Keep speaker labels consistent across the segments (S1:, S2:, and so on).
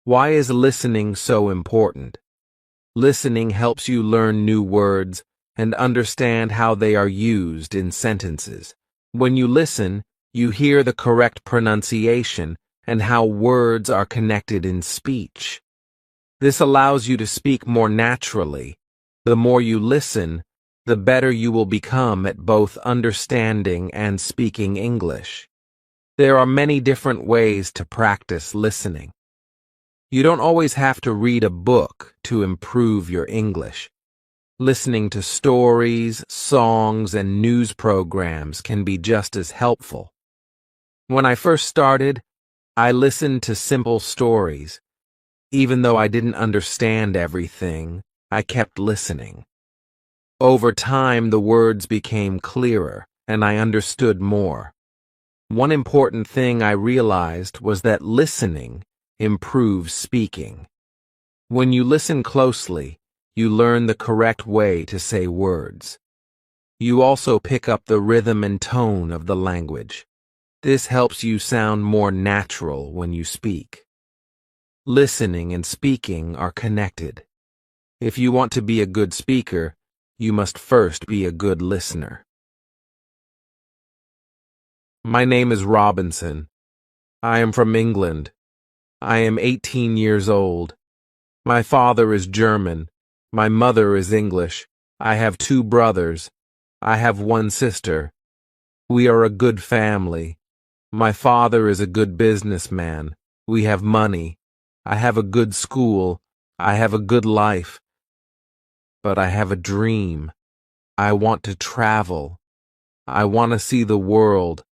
S1: Why is listening so important? Listening helps you learn new words and understand how they are used in sentences. When you listen, you hear the correct pronunciation and how words are connected in speech. This allows you to speak more naturally. The more you listen, the better you will become at both understanding and speaking English. There are many different ways to practice listening. You don't always have to read a book to improve your English. Listening to stories, songs, and news programs can be just as helpful. When I first started, I listened to simple stories. Even though I didn't understand everything, I kept listening. Over time, the words became clearer, and I understood more. One important thing I realized was that listening improves speaking. When you listen closely, you learn the correct way to say words. You also pick up the rhythm and tone of the language. This helps you sound more natural when you speak. Listening and speaking are connected. If you want to be a good speaker, you must first be a good listener. My name is Robinson. I am from England. I am 18 years old. My father is German. My mother is English. I have 2 brothers. I have 1 sister. We are a good family. My father is a good businessman. We have money. I have a good school. I have a good life. But I have a dream. I want to travel. I want to see the world.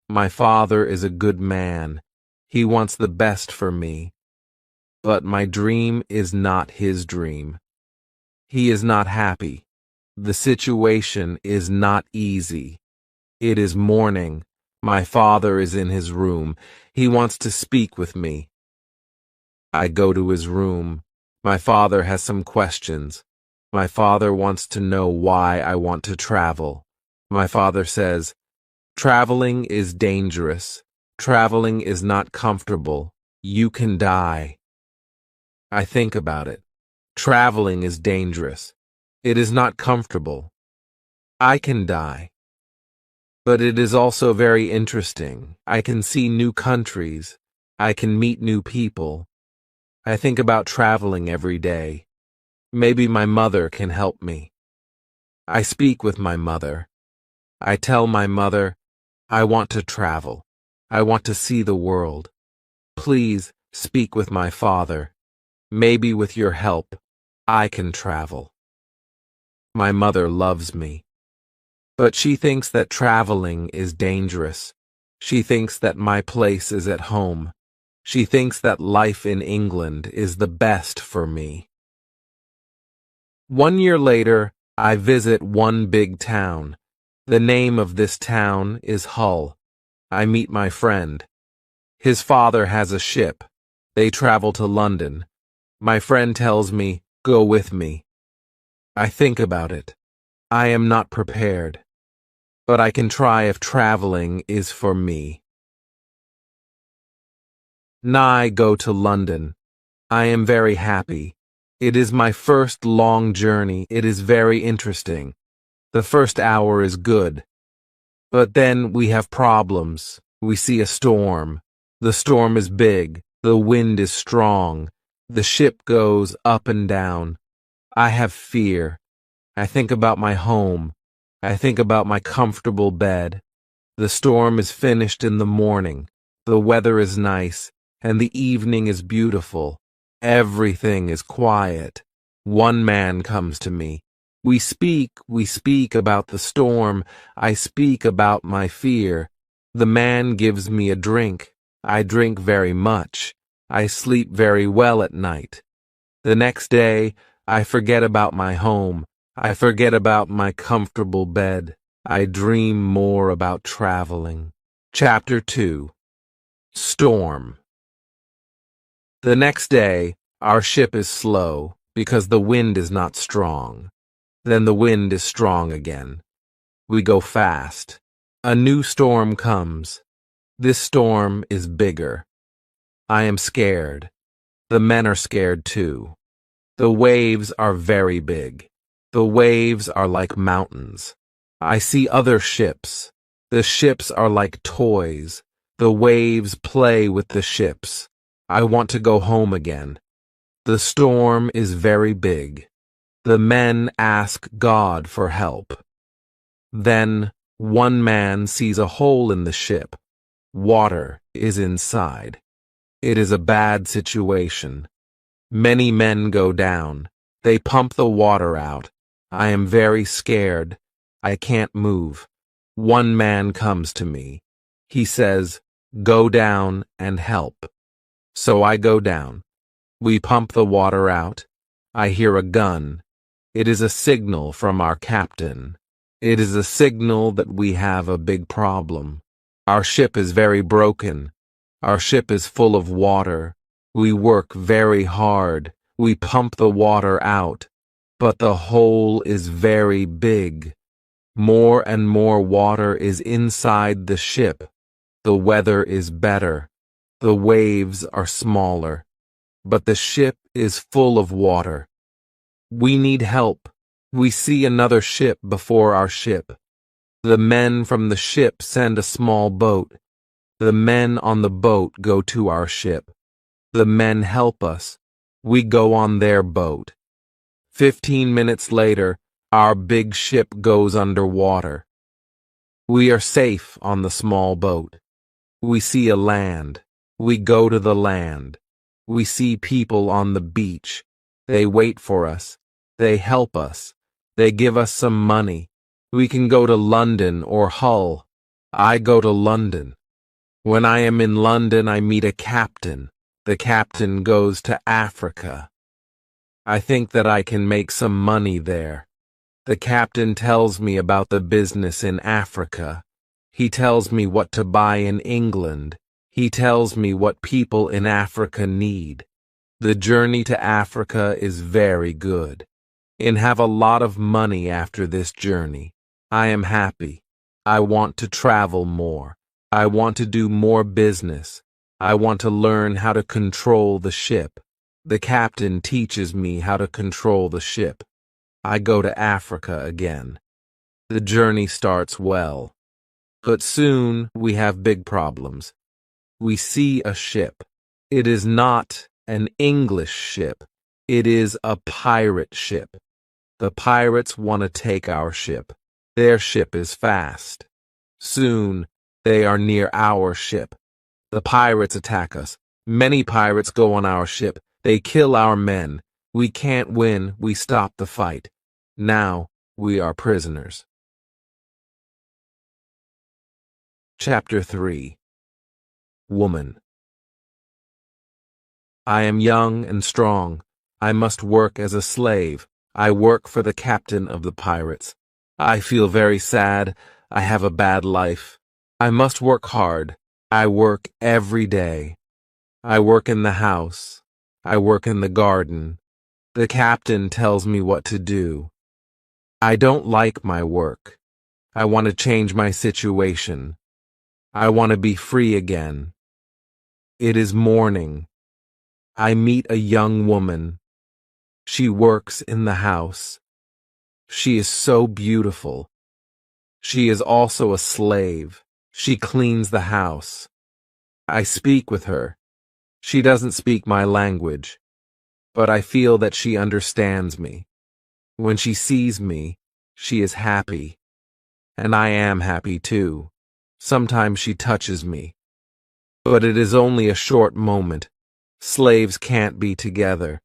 S1: My father is a good man. He wants the best for me. But my dream is not his dream. He is not happy. The situation is not easy. It is morning. My father is in his room. He wants to speak with me. I go to his room. My father has some questions. My father wants to know why I want to travel. My father says, "Traveling is dangerous. Traveling is not comfortable. You can die." I think about it. Traveling is dangerous. It is not comfortable. I can die. But it is also very interesting. I can see new countries. I can meet new people. I think about traveling every day. Maybe my mother can help me. I speak with my mother. I tell my mother, I want to travel. I want to see the world. Please speak with my father. Maybe with your help, I can travel. My mother loves me. But she thinks that traveling is dangerous. She thinks that my place is at home. She thinks that life in England is the best for me. 1 year later, I visit one big town. The name of this town is Hull. I meet my friend. His father has a ship. They travel to London. My friend tells me, "Go with me." I think about it. I am not prepared. But I can try if traveling is for me. I go to London. I am very happy. It is my first long journey. It is very interesting. The first hour is good. But then we have problems. We see a storm. The storm is big. The wind is strong. The ship goes up and down. I have fear. I think about my home. I think about my comfortable bed. The storm is finished in the morning. The weather is nice, and the evening is beautiful. Everything is quiet. One man comes to me. We speak about the storm. I speak about my fear. The man gives me a drink. I drink very much. I sleep very well at night. The next day, I forget about my home. I forget about my comfortable bed. I dream more about traveling. Chapter 2. Storm. The next day, our ship is slow because the wind is not strong. Then the wind is strong again. We go fast. A new storm comes. This storm is bigger. I am scared. The men are scared too. The waves are very big. The waves are like mountains. I see other ships. The ships are like toys. The waves play with the ships. I want to go home again. The storm is very big. The men ask God for help. Then one man sees a hole in the ship. Water is inside. It is a bad situation. Many men go down. They pump the water out. I am very scared. I can't move. One man comes to me. He says, "Go down and help." So I go down. We pump the water out. I hear a gun. It is a signal from our captain. It is a signal that we have a big problem. Our ship is very broken. Our ship is full of water. We work very hard. We pump the water out. But the hole is very big. More and more water is inside the ship. The weather is better. The waves are smaller. But the ship is full of water. We need help. We see another ship before our ship. The men from the ship send a small boat. The men on the boat go to our ship. The men help us. We go on their boat. 15 minutes later, our big ship goes underwater. We are safe on the small boat. We see a land. We go to the land. We see people on the beach. They wait for us. They help us. They give us some money. We can go to London or Hull. I go to London. When I am in London, I meet a captain. The captain goes to Africa. I think that I can make some money there. The captain tells me about the business in Africa. He tells me what to buy in England. He tells me what people in Africa need. The journey to Africa is very good. And have a lot of money after this journey. I am happy. I want to travel more. I want to do more business. I want to learn how to control the ship. The captain teaches me how to control the ship. I go to Africa again. The journey starts well. But soon we have big problems. We see a ship. It is not an English ship. It is a pirate ship. The pirates want to take our ship. Their ship is fast. Soon, they are near our ship. The pirates attack us. Many pirates go on our ship. They kill our men. We can't win. We stop the fight. Now, we are prisoners. Chapter 3. Woman. I am young and strong. I must work as a slave. I work for the captain of the pirates. I feel very sad. I have a bad life. I must work hard. I work every day. I work in the house. I work in the garden. The captain tells me what to do. I don't like my work. I want to change my situation. I want to be free again. It is morning. I meet a young woman. She works in the house. She is so beautiful. She is also a slave. She cleans the house. I speak with her. She doesn't speak my language, but I feel that she understands me. When she sees me, she is happy. And I am happy too. Sometimes she touches me. But it is only a short moment. Slaves can't be together.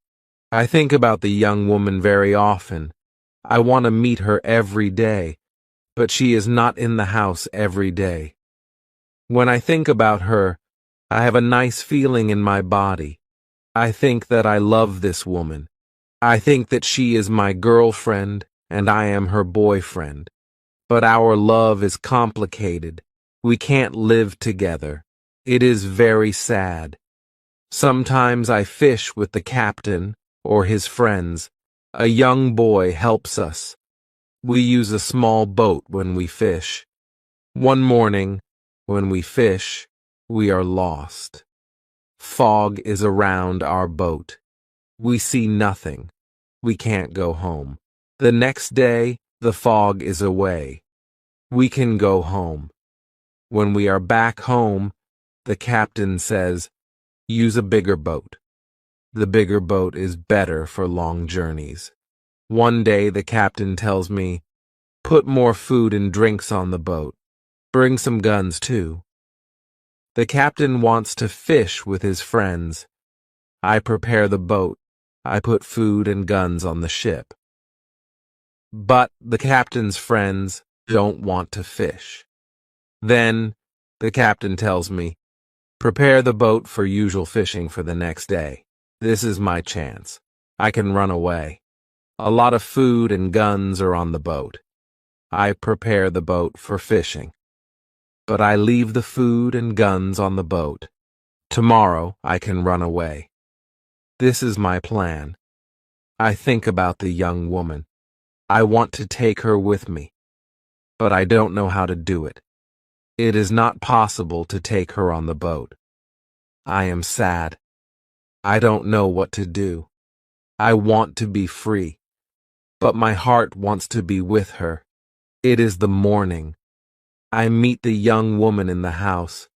S1: I think about the young woman very often. I want to meet her every day, but she is not in the house every day. When I think about her, I have a nice feeling in my body. I think that I love this woman. I think that she is my girlfriend and I am her boyfriend. But our love is complicated. We can't live together. It is very sad. Sometimes I fish with the captain or his friends. A young boy helps us. We use a small boat when we fish. One morning, when we fish, we are lost. Fog is around our boat. We see nothing. We can't go home. The next day, the fog is away. We can go home. When we are back home, the captain says, use a bigger boat. The bigger boat is better for long journeys. One day the captain tells me, put more food and drinks on the boat. Bring some guns too. The captain wants to fish with his friends. I prepare the boat. I put food and guns on the ship. But the captain's friends don't want to fish. Then the captain tells me, prepare the boat for usual fishing for the next day. This is my chance. I can run away. A lot of food and guns are on the boat. I prepare the boat for fishing. But I leave the food and guns on the boat. Tomorrow I can run away. This is my plan. I think about the young woman. I want to take her with me, but I don't know how to do it. It is not possible to take her on the boat. I am sad. I don't know what to do. I want to be free, but my heart wants to be with her. It is the morning. I meet the young woman in the house.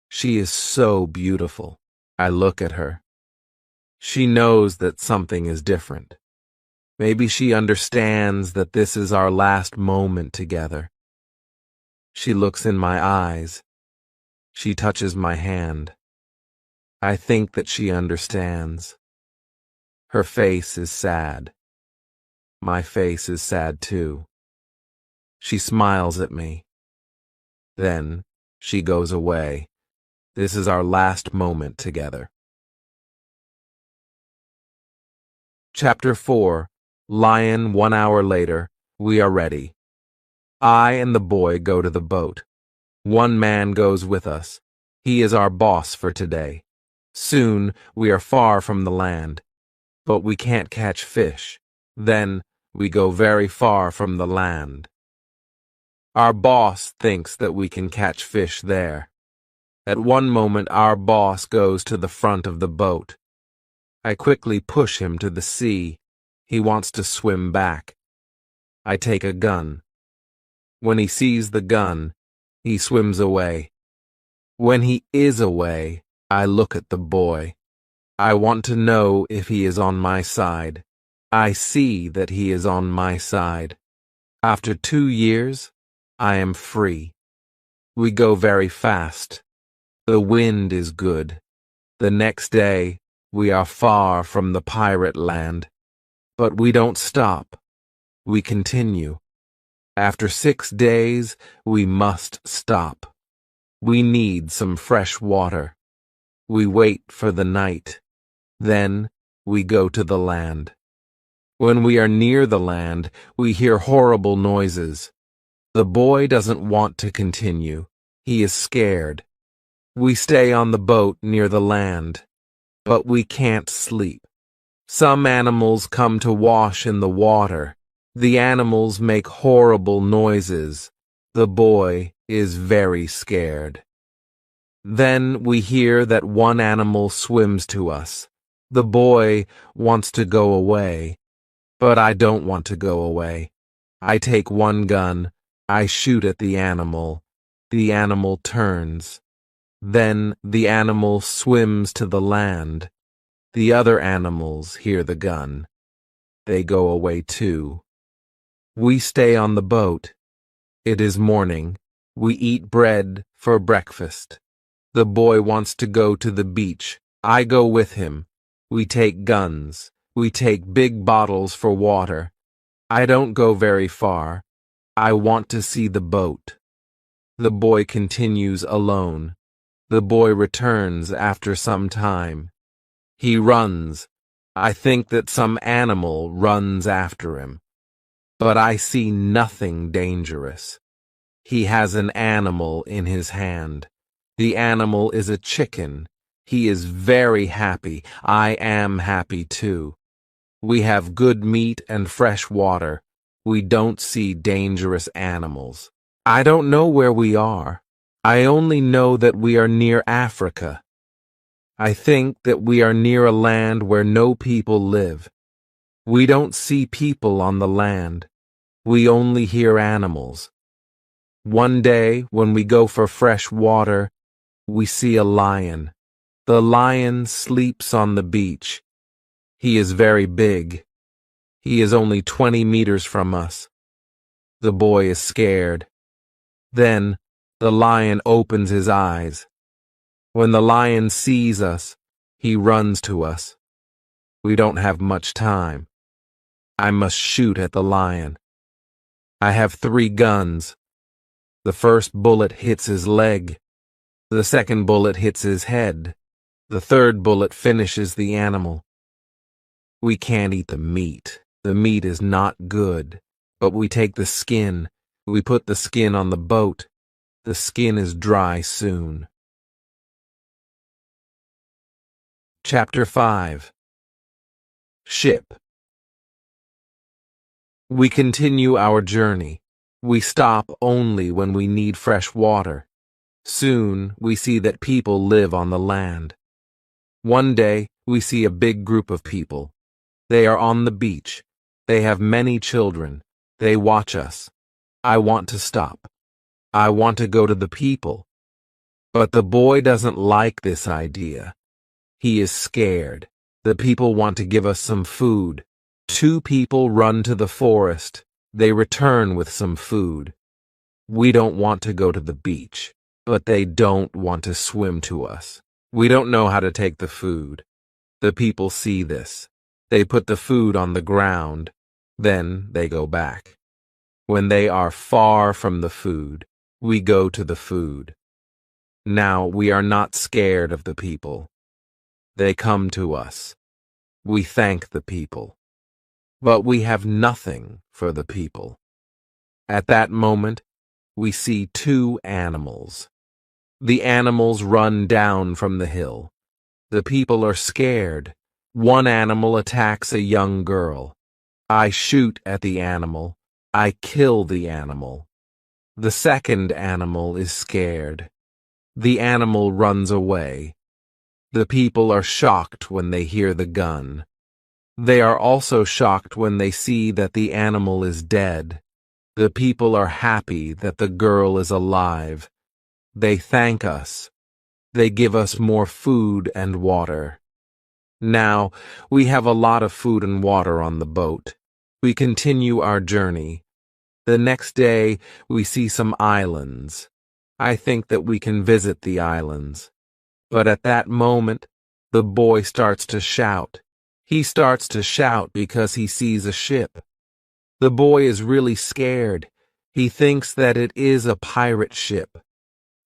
S1: She is so beautiful. I look at her. She knows that something is different. Maybe she understands that this is our last moment together. She looks in my eyes. She touches my hand. I think that she understands. Her face is sad. My face is sad too. She smiles at me. Then she goes away. This is our last moment together. Chapter 4. Lion. 1 hour later. We are ready. I and the boy go to the boat. One man goes with us. He is our boss for today. Soon we are far from the land, but we can't catch fish. Then we go very far from the land. Our boss thinks that we can catch fish there. At one moment our boss goes to the front of the boat. I quickly push him to the sea. He wants to swim back. I take a gun. When he sees the gun, he swims away. When he is away, I look at the boy. I want to know if he is on my side. I see that he is on my side. After 2 years, I am free. We go very fast. The wind is good. The next day, we are far from the pirate land. But we don't stop. We continue. After 6 days, we must stop. We need some fresh water. We wait for the night. Then we go to the land. When we are near the land, we hear horrible noises. The boy doesn't want to continue. He is scared. We stay on the boat near the land, but we can't sleep. Some animals come to wash in the water. The animals make horrible noises. The boy is very scared. Then we hear that one animal swims to us. The boy wants to go away, but I don't want to go away. I take one gun. I shoot at the animal. The animal turns. Then the animal swims to the land. The other animals hear the gun. They go away too. We stay on the boat. It is morning. We eat bread for breakfast. The boy wants to go to the beach. I go with him. We take guns. We take big bottles for water. I don't go very far. I want to see the boat. The boy continues alone. The boy returns after some time. He runs. I think that some animal runs after him. But I see nothing dangerous. He has an animal in his hand. The animal is a chicken. He is very happy. I am happy too. We have good meat and fresh water. We don't see dangerous animals. I don't know where we are. I only know that we are near Africa. I think that we are near a land where no people live. We don't see people on the land. We only hear animals. One day, when we go for fresh water, we see a lion. The lion sleeps on the beach. He is very big. He is only 20 meters from us. The boy is scared. Then, the lion opens his eyes. When the lion sees us, he runs to us. We don't have much time. I must shoot at the lion. I have 3 guns. The first bullet hits his leg. The second bullet hits his head. The third bullet finishes the animal. We can't eat the meat. The meat is not good. But we take the skin. We put the skin on the boat. The skin is dry soon. Chapter 5. Ship. We continue our journey. We stop only when we need fresh water. Soon we see that people live on the land. One day we see a big group of people. They are on the beach. They have many children. They watch us. I want to stop. I want to go to the people. But the boy doesn't like this idea. He is scared. The people want to give us some food. 2 people run to the forest. They return with some food. We don't want to go to the beach, but they don't want to swim to us. We don't know how to take the food. The people see this. They put the food on the ground. Then they go back. When they are far from the food, we go to the food. Now we are not scared of the people. They come to us. We thank the people. But we have nothing for the people. At that moment, we see 2 animals. The animals run down from the hill. The people are scared. One animal attacks a young girl. I shoot at the animal. I kill the animal. The second animal is scared. The animal runs away. The people are shocked when they hear the gun. They are also shocked when they see that the animal is dead. The people are happy that the girl is alive. They thank us. They give us more food and water. Now, we have a lot of food and water on the boat. We continue our journey. The next day, we see some islands. I think that we can visit the islands. But at that moment, the boy starts to shout. He starts to shout because he sees a ship. The boy is really scared. He thinks that it is a pirate ship.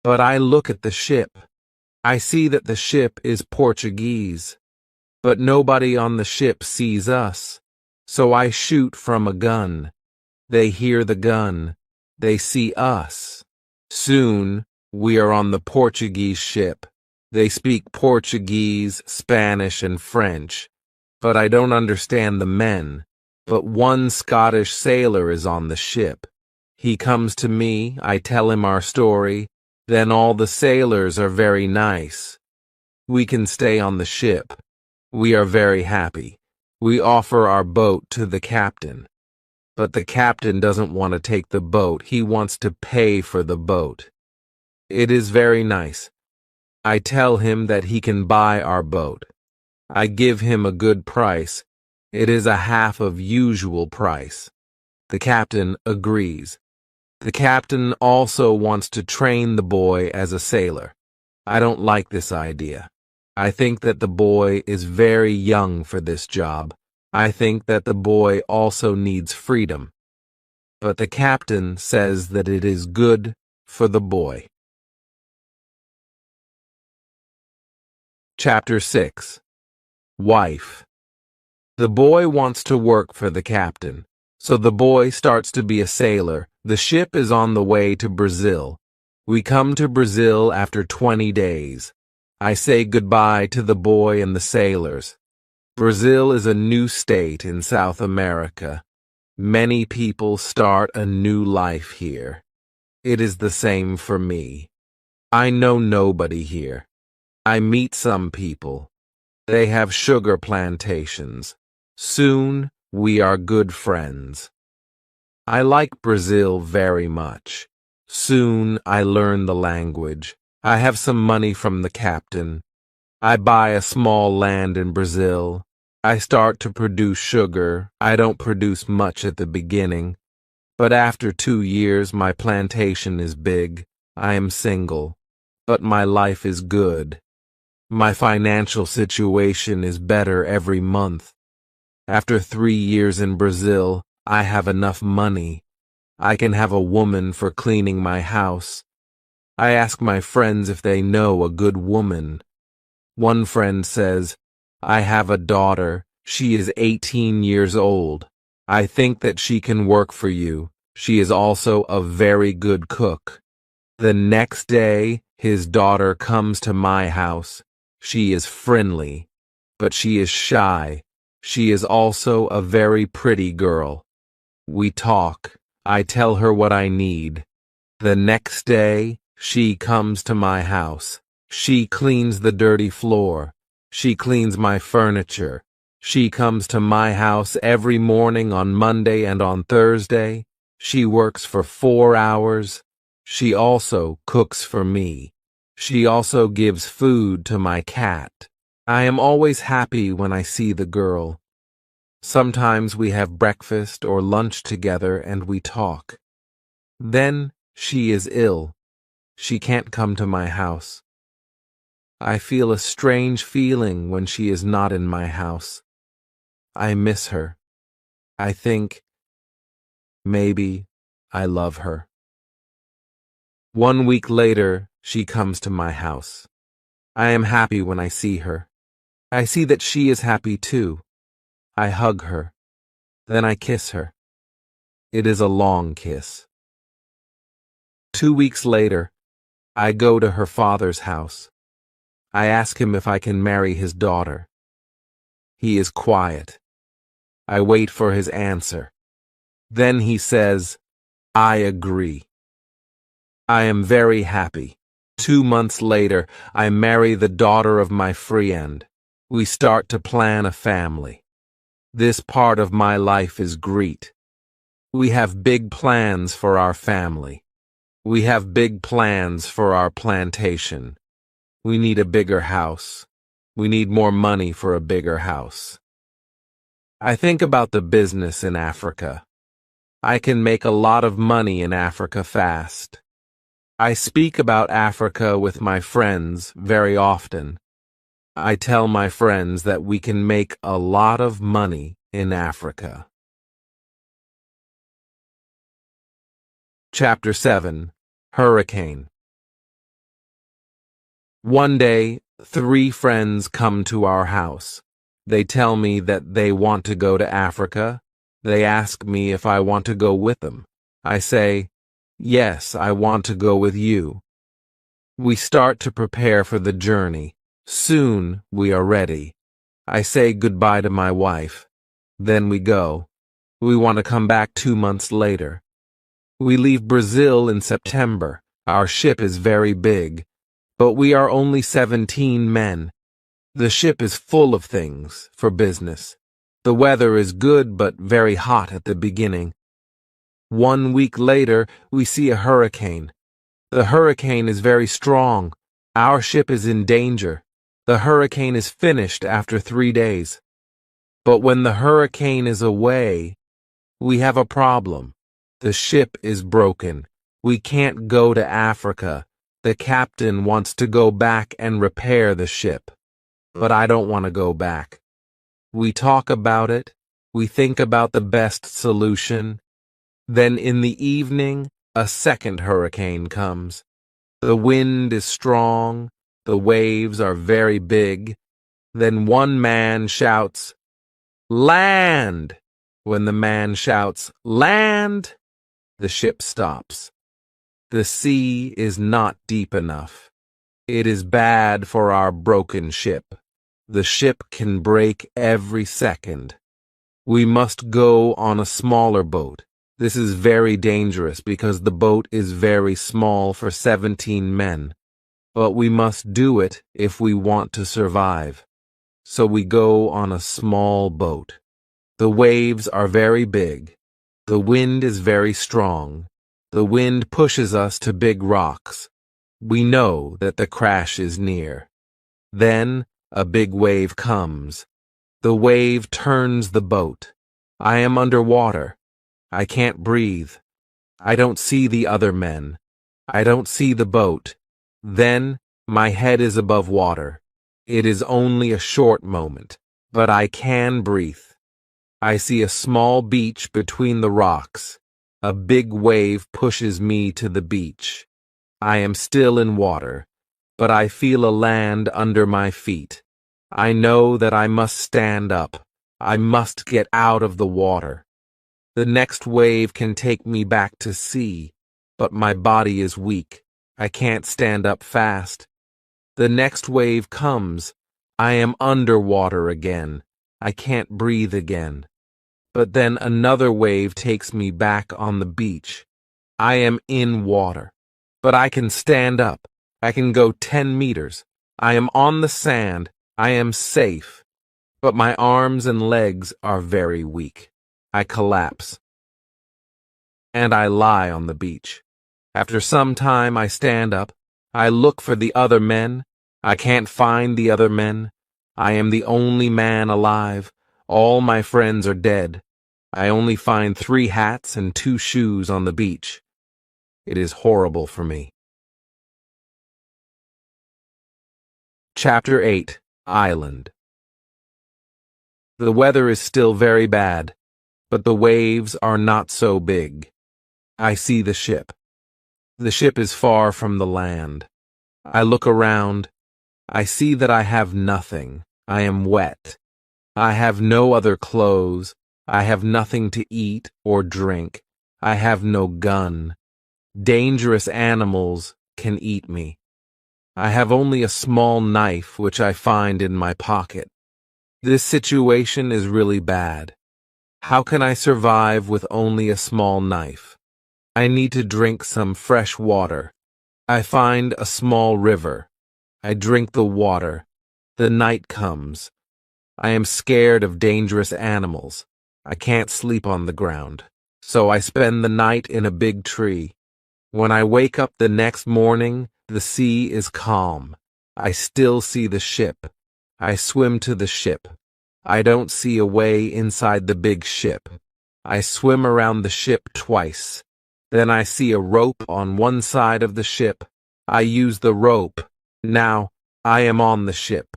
S1: But I look at the ship. I see that the ship is Portuguese. But nobody on the ship sees us. So I shoot from a gun. They hear the gun. They see us. Soon, we are on the Portuguese ship. They speak Portuguese, Spanish, and French. But I don't understand the men. But one Scottish sailor is on the ship. He comes to me, I tell him our story. Then all the sailors are very nice. We can stay on the ship. We are very happy. We offer our boat to the captain. But the captain doesn't want to take the boat. He wants to pay for the boat. It is very nice. I tell him that he can buy our boat. I give him a good price. It is a half of usual price. The captain agrees. The captain also wants to train the boy as a sailor. I don't like this idea. I think that the boy is very young for this job. I think that the boy also needs freedom. But the captain says that it is good for the boy. Chapter 6. Wife. The boy wants to work for the captain, so the boy starts to be a sailor. The ship is on the way to Brazil. We come to Brazil after 20 days. I say goodbye to the boy and the sailors. Brazil is a new state in South America. Many people start a new life here. It is the same for me. I know nobody here. I meet some people. They have sugar plantations. Soon, we are good friends. I like Brazil very much. Soon, I learn the language. I have some money from the captain. I buy a small land in Brazil. I start to produce sugar. I don't produce much at the beginning, but after 2 years my plantation is big. I am single, but my life is good. My financial situation is better every month. After 3 years in Brazil, I have enough money. I can have a woman for cleaning my house. I ask my friends if they know a good woman. One friend says, I have a daughter. She is 18 years old. I think that she can work for you. She is also a very good cook. The next day, his daughter comes to my house. She is friendly, but she is shy. She is also a very pretty girl. We talk. I tell her what I need. The next day, she comes to my house. She cleans the dirty floor. She cleans my furniture. She comes to my house every morning on Monday and on Thursday. She works for 4 hours. She also cooks for me. She also gives food to my cat. I am always happy when I see the girl. Sometimes we have breakfast or lunch together and we talk. Then she is ill. She can't come to my house. I feel a strange feeling when she is not in my house. I miss her. I think, maybe, I love her. 1 week later, she comes to my house. I am happy when I see her. I see that she is happy too. I hug her. Then I kiss her. It is a long kiss. 2 weeks later, I go to her father's house. I ask him if I can marry his daughter. He is quiet. I wait for his answer. Then he says, I agree. I am very happy. 2 months later, I marry the daughter of my friend. We start to plan a family. This part of my life is great. We have big plans for our family. We have big plans for our plantation. We need a bigger house. We need more money for a bigger house. I think about the business in Africa. I can make a lot of money in Africa fast. I speak about Africa with my friends very often. I tell my friends that we can make a lot of money in Africa. Chapter 7. Hurricane. One day, 3 friends come to our house. They tell me that they want to go to Africa. They ask me if I want to go with them. I say, yes, I want to go with you. We start to prepare for the journey. Soon we are ready. I say goodbye to my wife. Then we go. We want to come back 2 months later. We leave Brazil in September. Our ship is very big, but we are only 17 men. The ship is full of things for business. The weather is good but very hot at the beginning. 1 week later, we see a hurricane. The hurricane is very strong. Our ship is in danger. The hurricane is finished after 3 days. But when the hurricane is away, we have a problem. The ship is broken. We can't go to Africa. The captain wants to go back and repair the ship. But I don't want to go back. We talk about it. We think about the best solution. Then in the evening, a second hurricane comes. The wind is strong. The waves are very big. Then one man shouts, "Land!" When the man shouts, "Land!" the ship stops. The sea is not deep enough. It is bad for our broken ship. The ship can break every second. We must go on a smaller boat. This is very dangerous because the boat is very small for 17 men. but we must do it if we want to survive. So we go on a small boat. The waves are very big. The wind is very strong. The wind pushes us to big rocks. We know that the crash is near. Then a big wave comes. The wave turns the boat. I am underwater. I can't breathe. I don't see the other men. I don't see the boat. Then my head is above water. It is only a short moment, but I can breathe. I see a small beach between the rocks. A big wave pushes me to the beach. I am still in water, but I feel a land under my feet. I know that I must stand up. I must get out of the water. The next wave can take me back to sea, but my body is weak. I can't stand up fast. The next wave comes. I am underwater again. I can't breathe again. But then another wave takes me back on the beach. I am in water, but I can stand up. I can go 10 meters. I am on the sand. I am safe. But my arms and legs are very weak. I collapse. And I lie on the beach. After some time, I stand up. I look for the other men. I can't find the other men. I am the only man alive. All my friends are dead. I only find 3 hats and 2 shoes on the beach. It is horrible for me. Chapter 8. Island. The weather is still very bad, but the waves are not so big. I see the ship. The ship is far from the land. I look around. I see that I have nothing. I am wet. I have no other clothes. I have nothing to eat or drink. I have no gun. Dangerous animals can eat me. I have only a small knife which I find in my pocket. This situation is really bad. How can I survive with only a small knife? I need to drink some fresh water. I find a small river. I drink the water. The night comes. I am scared of dangerous animals. I can't sleep on the ground, so I spend the night in a big tree. When I wake up the next morning, the sea is calm. I still see the ship. I swim to the ship. I don't see a way inside the big ship. I swim around the ship twice. Then I see a rope on one side of the ship. I use the rope. Now, I am on the ship.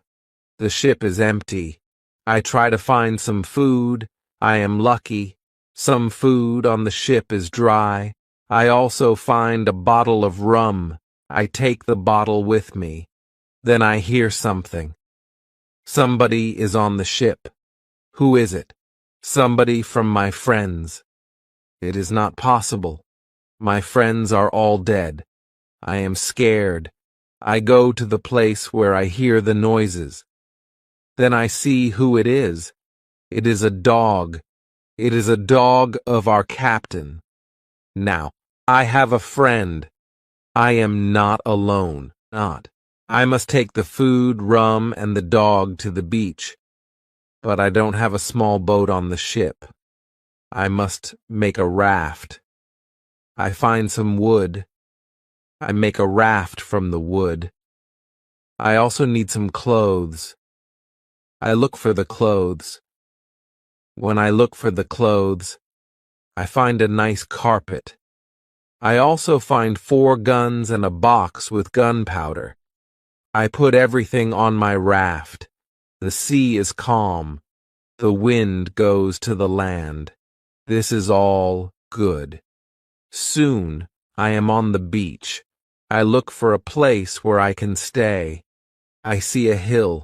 S1: The ship is empty. I try to find some food. I am lucky. Some food on the ship is dry. I also find a bottle of rum. I take the bottle with me. Then I hear something. Somebody is on the ship. Who is it? Somebody from my friends. It is not possible. My friends are all dead. I am scared. I go to the place where I hear the noises. Then I see who it is. It is a dog. It is a dog of our captain. Now, I have a friend. I am not alone. I must take the food, rum, and the dog to the beach. But I don't have a small boat on the ship. I must make a raft. I find some wood. I make a raft from the wood. I also need some clothes. I look for the clothes. When I look for the clothes, I find a nice carpet. I also find 4 guns and a box with gunpowder. I put everything on my raft. The sea is calm. The wind goes to the land. This is all good. Soon, I am on the beach. I look for a place where I can stay. I see a hill.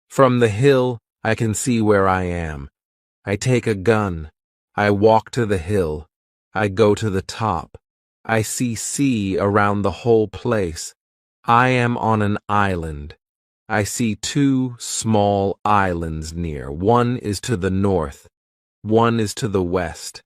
S1: From the hill, I can see where I am. I take a gun. I walk to the hill. I go to the top. I see sea around the whole place. I am on an island. I see 2 small islands near. One is to the north. One is to the west.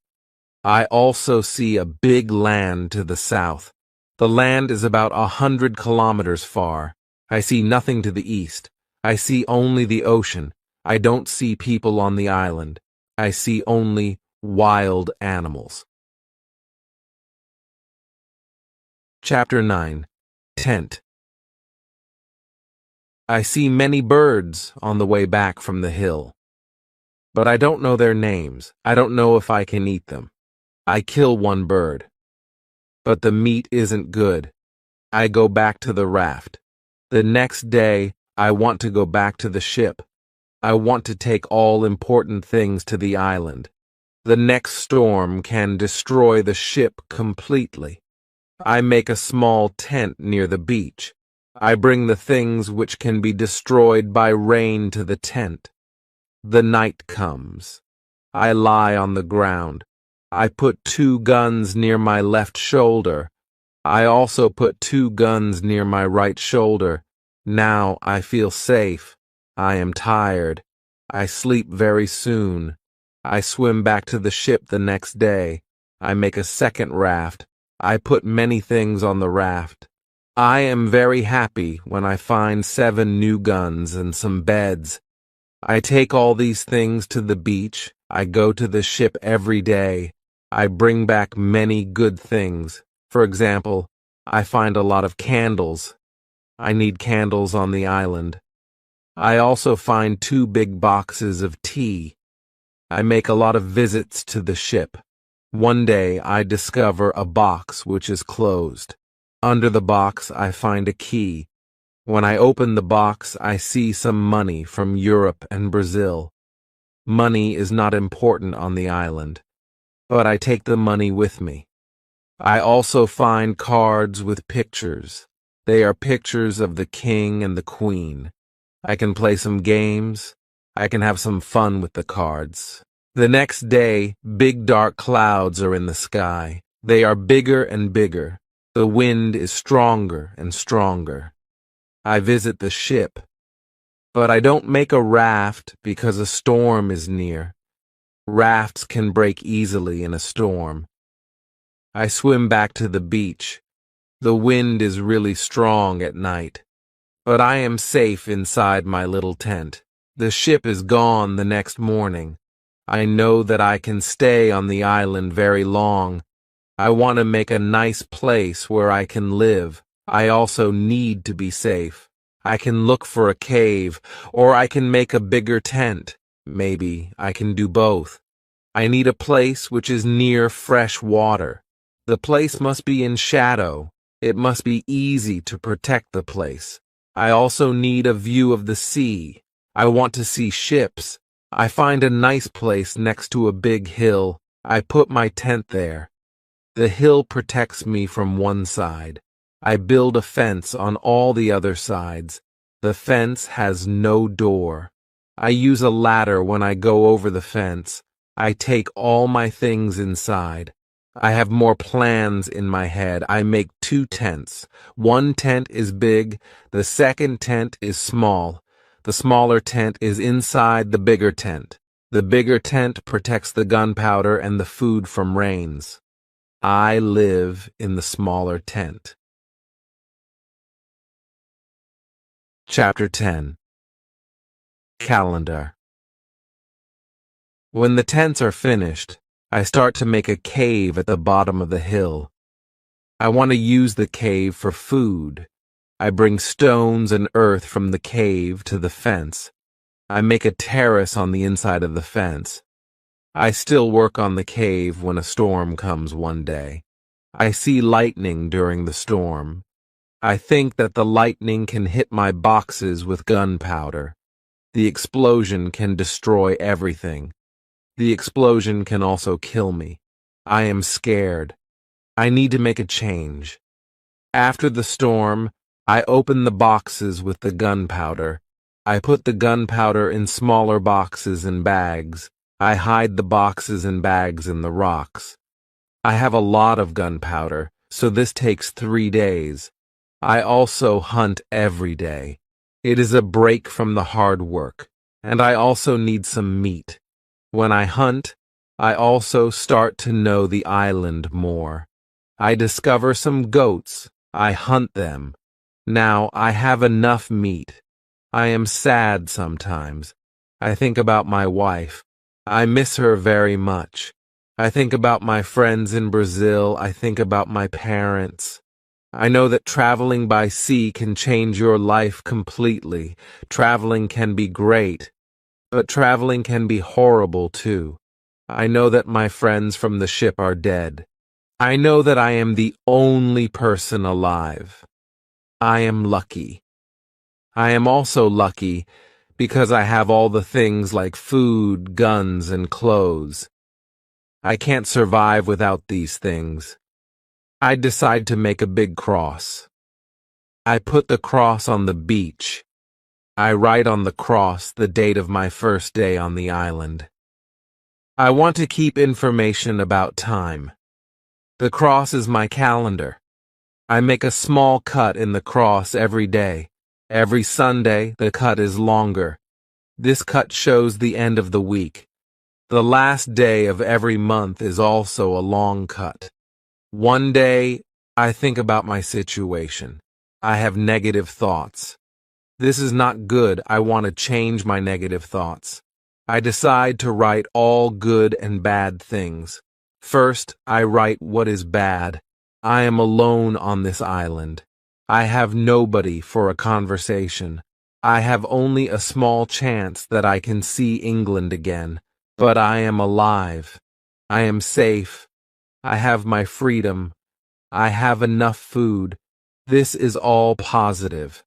S1: I also see a big land to the south. The land is about 100 kilometers far. I see nothing to the east. I see only the ocean. I don't see people on the island. I see only wild animals. Chapter 9. Tent. I see many birds on the way back from the hill. But I don't know their names. I don't know if I can eat them. I kill one bird. But the meat isn't good. I go back to the raft. The next day, I want to go back to the ship. I want to take all important things to the island. The next storm can destroy the ship completely. I make a small tent near the beach. I bring the things which can be destroyed by rain to the tent. The night comes. I lie on the ground. I put 2 guns near my left shoulder. I also put 2 guns near my right shoulder. Now I feel safe. I am tired. I sleep very soon. I swim back to the ship the next day. I make a second raft. I put many things on the raft. I am very happy when I find 7 new guns and some beds. I take all these things to the beach. I go to the ship every day. I bring back many good things. For example, I find a lot of candles. I need candles on the island. I also find 2 big boxes of tea. I make a lot of visits to the ship. One day I discover a box which is closed. Under the box I find a key. When I open the box, I see some money from Europe and Brazil. Money is not important on the island, but I take the money with me. I also find cards with pictures. They are pictures of the king and the queen. I can play some games. I can have some fun with the cards. The next day, big dark clouds are in the sky. They are bigger and bigger. The wind is stronger and stronger. I visit the ship, but I don't make a raft because a storm is near. Rafts can break easily in a storm. I swim back to the beach. The wind is really strong at night, but I am safe inside my little tent. The ship is gone the next morning. I know that I can stay on the island very long. I want to make a nice place where I can live. I also need to be safe. I can look for a cave, or I can make a bigger tent. Maybe I can do both. I need a place which is near fresh water. The place must be in shadow. It must be easy to protect the place. I also need a view of the sea. I want to see ships. I find a nice place next to a big hill. I put my tent there. The hill protects me from one side. I build a fence on all the other sides. The fence has no door. I use a ladder when I go over the fence. I take all my things inside. I have more plans in my head. I make 2 tents. One tent is big. The second tent is small. The smaller tent is inside the bigger tent. The bigger tent protects the gunpowder and the food from rains. I live in the smaller tent. Chapter 10. Calendar. When the tents are finished, I start to make a cave at the bottom of the hill. I want to use the cave for food. I bring stones and earth from the cave to the fence. I make a terrace on the inside of the fence. I still work on the cave when a storm comes one day. I see lightning during the storm. I think that the lightning can hit my boxes with gunpowder. The explosion can destroy everything. The explosion can also kill me. I am scared. I need to make a change. After the storm, I open the boxes with the gunpowder. I put the gunpowder in smaller boxes and bags. I hide the boxes and bags in the rocks. I have a lot of gunpowder, so this takes 3 days. I also hunt every day. It is a break from the hard work, and I also need some meat. When I hunt, I also start to know the island more. I discover some goats. I hunt them. Now I have enough meat. I am sad sometimes. I think about my wife. I miss her very much. I think about my friends in Brazil. I think about my parents. I know that traveling by sea can change your life completely. Traveling can be great, but traveling can be horrible too. I know that my friends from the ship are dead. I know that I am the only person alive. I am lucky. I am also lucky because I have all the things like food, guns, and clothes. I can't survive without these things. I decide to make a big cross. I put the cross on the beach. I write on the cross the date of my first day on the island. I want to keep information about time. The cross is my calendar. I make a small cut in the cross every day. Every Sunday, the cut is longer. This cut shows the end of the week. The last day of every month is also a long cut. One day, I think about my situation. I have negative thoughts. This is not good. I want to change my negative thoughts. I decide to write all good and bad things. First, I write what is bad. I am alone on this island. I have nobody for a conversation. I have only a small chance that I can see England again. But I am alive. I am safe. I have my freedom. I have enough food. This is all positive.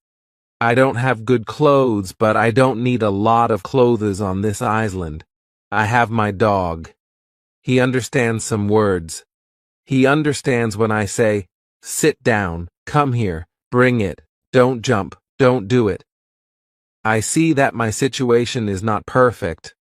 S1: I don't have good clothes, but I don't need a lot of clothes on this island. I have my dog. He understands some words. He understands when I say, "Sit down, come here, bring it, don't jump, don't do it." I see that my situation is not perfect,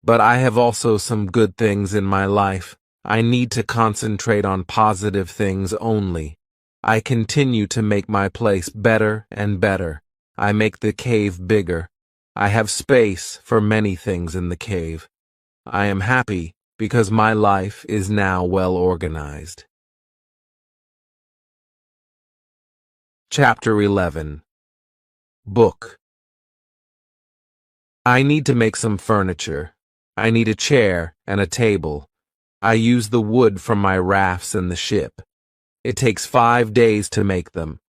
S1: but I have also some good things in my life. I need to concentrate on positive things only. I continue to make my place better and better. I make the cave bigger. I have space for many things in the cave. I am happy because my life is now well organized. Chapter 11. Book. I need to make some furniture. I need a chair and a table. I use the wood from my rafts in the ship. It takes 5 days to make them.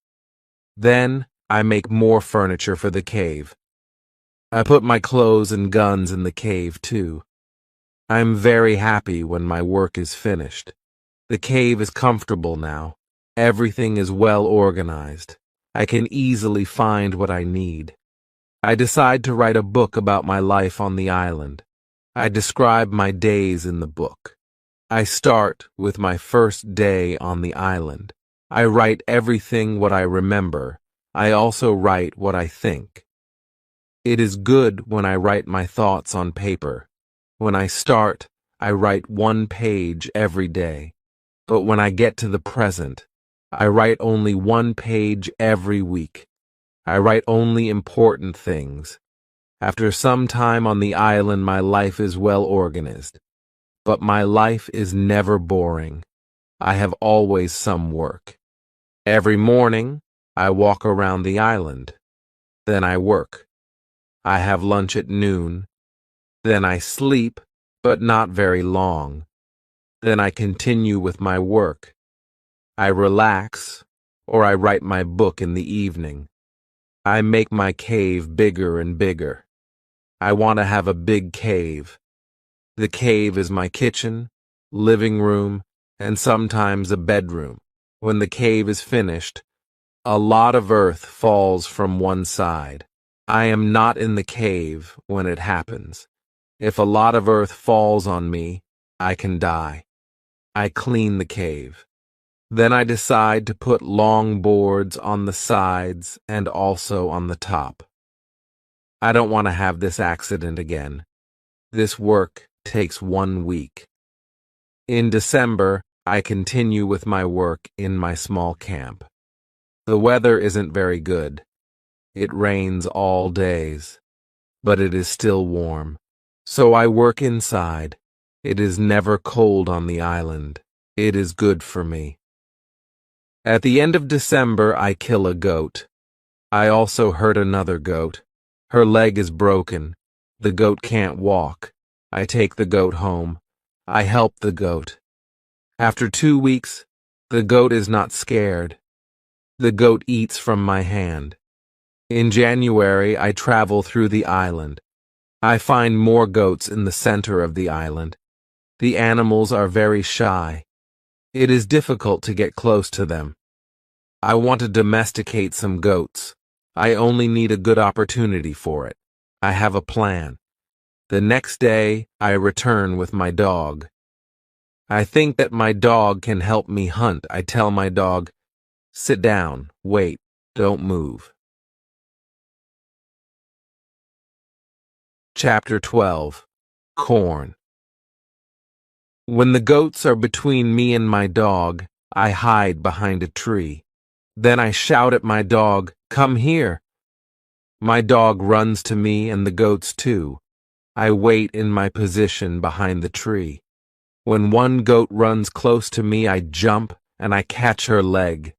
S1: Then I make more furniture for the cave. I put my clothes and guns in the cave too. I am very happy when my work is finished. The cave is comfortable now. Everything is well organized. I can easily find what I need. I decide to write a book about my life on the island. I describe my days in the book. I start with my first day on the island. I write everything what I remember. I also write what I think. It is good when I write my thoughts on paper. When I start, I write 1 page every day. But when I get to the present, I write only 1 page every week. I write only important things. After some time on the island, my life is well organized. But my life is never boring. I have always some work. Every morning, I walk around the island. Then I work. I have lunch at noon. Then I sleep, but not very long. Then I continue with my work. I relax, or I write my book in the evening. I make my cave bigger and bigger. I want to have a big cave. The cave is my kitchen, living room, and sometimes a bedroom. When the cave is finished, a lot of earth falls from one side. I am not in the cave when it happens. If a lot of earth falls on me, I can die. I clean the cave. Then I decide to put long boards on the sides and also on the top. I don't want to have this accident again. This work takes 1 week. In December, I continue with my work in my small camp. The weather isn't very good. It rains all days, but it is still warm. So I work inside. It is never cold on the island. It is good for me. At the end of December, I kill a goat. I also hurt another goat. Her leg is broken. The goat can't walk. I take the goat home. I help the goat. After 2 weeks, the goat is not scared. The goat eats from my hand. In January, I travel through the island. I find more goats in the center of the island. The animals are very shy. It is difficult to get close to them. I want to domesticate some goats. I only need a good opportunity for it. I have a plan. The next day, I return with my dog. I think that my dog can help me hunt. I tell my dog, "Sit down, wait, don't move." Chapter 12. Corn. When the goats are between me and my dog, I hide behind a tree. Then I shout at my dog, "Come here." My dog runs to me and the goats too. I wait in my position behind the tree. When one goat runs close to me, I jump and I catch her leg.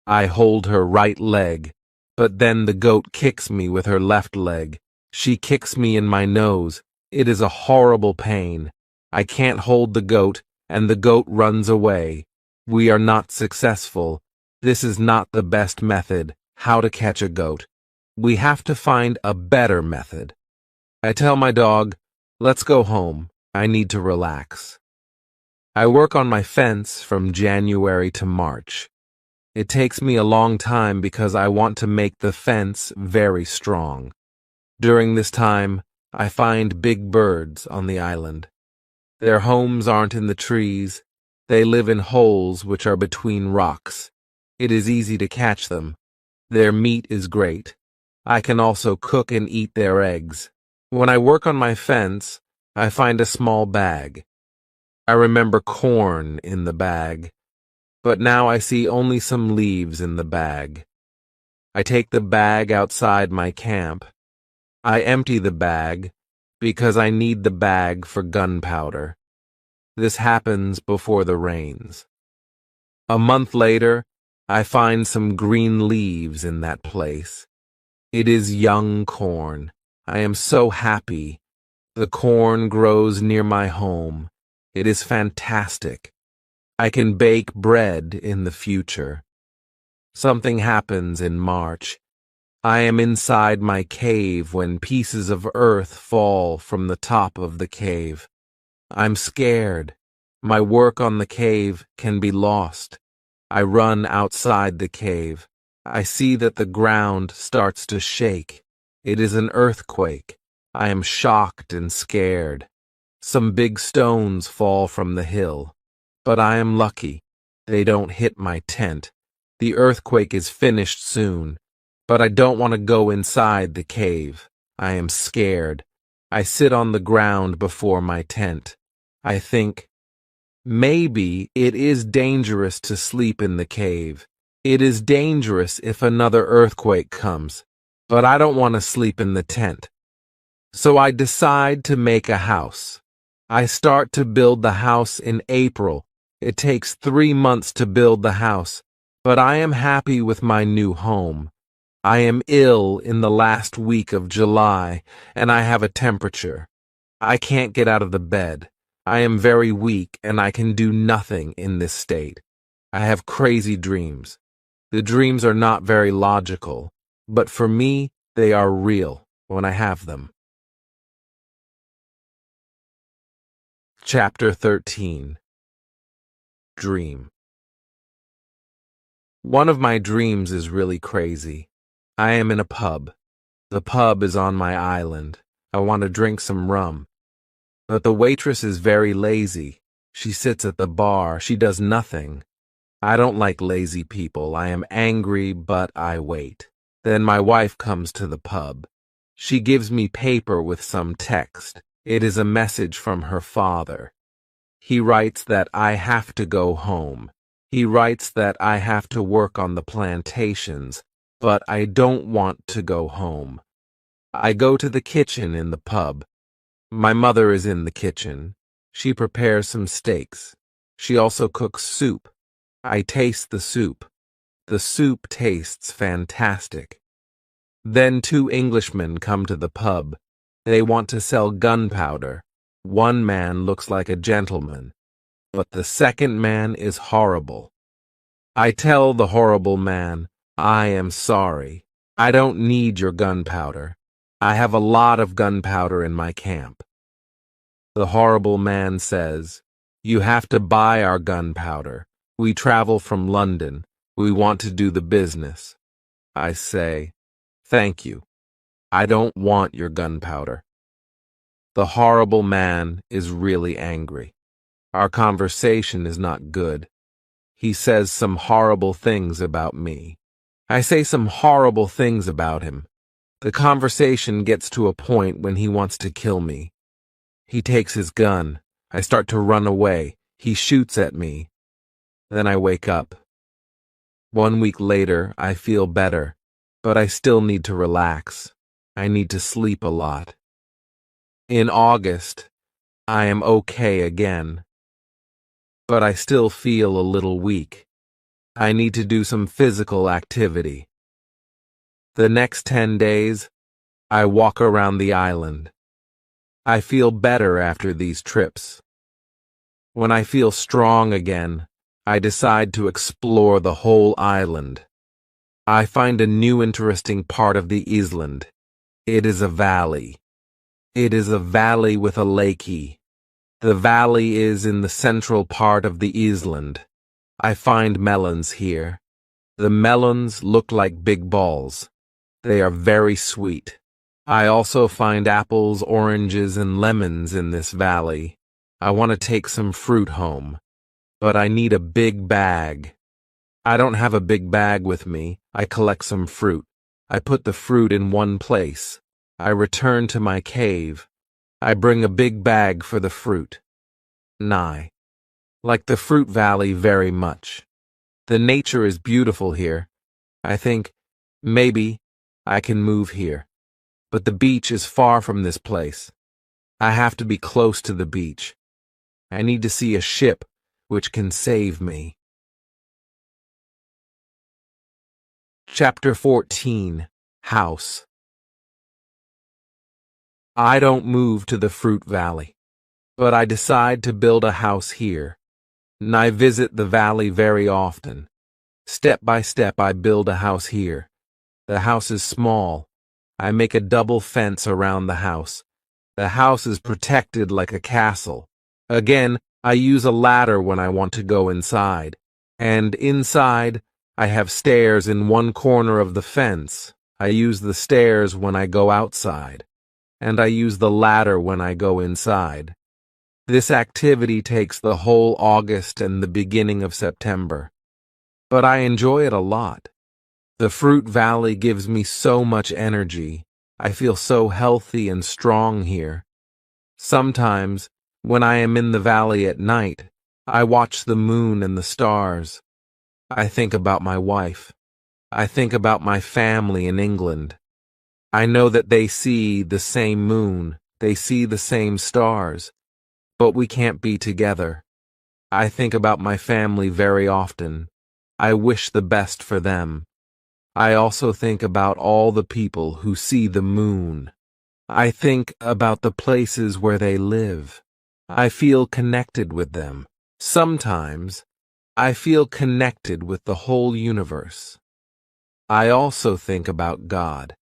S1: I hold her right leg, but then the goat kicks me with her left leg. She kicks me in my nose. It is a horrible pain. I can't hold the goat, and the goat runs away. We are not successful. This is not the best method, how to catch a goat. We have to find a better method. I tell my dog, "Let's go home. I need to relax." I work on my fence from January to March. It takes me a long time because I want to make the fence very strong. During this time, I find big birds on the island. Their homes aren't in the trees. They live in holes which are between rocks. It is easy to catch them. Their meat is great. I can also cook and eat their eggs. When I work on my fence, I find a small bag. I remember corn in the bag, but now I see only some leaves in the bag. I take the bag outside my camp. I empty the bag because I need the bag for gunpowder. This happens before the rains. A month later, I find some green leaves in that place. It is young corn. I am so happy. The corn grows near my home. It is fantastic. I can bake bread in the future. Something happens in March. I am inside my cave when pieces of earth fall from the top of the cave. I'm scared. My work on the cave can be lost. I run outside the cave. I see that the ground starts to shake. It is an earthquake. I am shocked and scared. Some big stones fall from the hill. But I am lucky. They don't hit my tent. The earthquake is finished soon. But I don't want to go inside the cave. I am scared. I sit on the ground before my tent. I think, maybe it is dangerous to sleep in the cave. It is dangerous if another earthquake comes. But I don't want to sleep in the tent. So I decide to make a house. I start to build the house in April. It takes 3 months to build the house, but I am happy with my new home. I am ill in the last week of July, and I have a temperature. I can't get out of the bed. I am very weak, and I can do nothing in this state. I have crazy dreams. The dreams are not very logical, but for me, they are real when I have them. Chapter 13. Dream. One of my dreams is really crazy. I am in a pub. The pub is on my island. I want to drink some rum. But the waitress is very lazy. She sits at the bar. She does nothing. I don't like lazy people. I am angry, but I wait. Then my wife comes to the pub. She gives me paper with some text. It is a message from her father. He writes that I have to go home. He writes that I have to work on the plantations, but I don't want to go home. I go to the kitchen in the pub. My mother is in the kitchen. She prepares some steaks. She also cooks soup. I taste the soup. The soup tastes fantastic. Then two Englishmen come to the pub. They want to sell gunpowder. One man looks like a gentleman, but the second man is horrible. I tell the horrible man, I am sorry. I don't need your gunpowder. I have a lot of gunpowder in my camp. The horrible man says, you have to buy our gunpowder. We travel from London. We want to do the business. I say, thank you. I don't want your gunpowder. The horrible man is really angry. Our conversation is not good. He says some horrible things about me. I say some horrible things about him. The conversation gets to a point when he wants to kill me. He takes his gun. I start to run away. He shoots at me. Then I wake up. 1 week later, I feel better, but I still need to relax. I need to sleep a lot. In August, I am okay again, but I still feel a little weak. I need to do some physical activity. The next 10 days, I walk around the island. I feel better after these trips. When I feel strong again, I decide to explore the whole island. I find a new interesting part of the island. It is a valley. It is a valley with a lakey. The valley is in the central part of the island. I find melons here. The melons look like big balls. They are very sweet. I also find apples, oranges, and lemons in this valley. I want to take some fruit home, but I need a big bag. I don't have a big bag with me. I collect some fruit. I put the fruit in one place. I return to my cave. I bring a big bag for the fruit. Nye. Like the fruit valley very much. The nature is beautiful here. I think, maybe, I can move here. But the beach is far from this place. I have to be close to the beach. I need to see a ship which can save me. Chapter 14. House. I don't move to the fruit valley, but I decide to build a house here. And I visit the valley very often. Step by step, I build a house here. The house is small. I make a double fence around the house. The house is protected like a castle. Again, I use a ladder when I want to go inside. And inside, I have stairs in one corner of the fence. I use the stairs when I go outside. And I use the ladder when I go inside. This activity takes the whole August and the beginning of September. But I enjoy it a lot. The fruit valley gives me so much energy. I feel so healthy and strong here. Sometimes, when I am in the valley at night, I watch the moon and the stars. I think about my wife. I think about my family in England. I know that they see the same moon, they see the same stars, but we can't be together. I think about my family very often. I wish the best for them. I also think about all the people who see the moon. I think about the places where they live. I feel connected with them. Sometimes, I feel connected with the whole universe. I also think about God.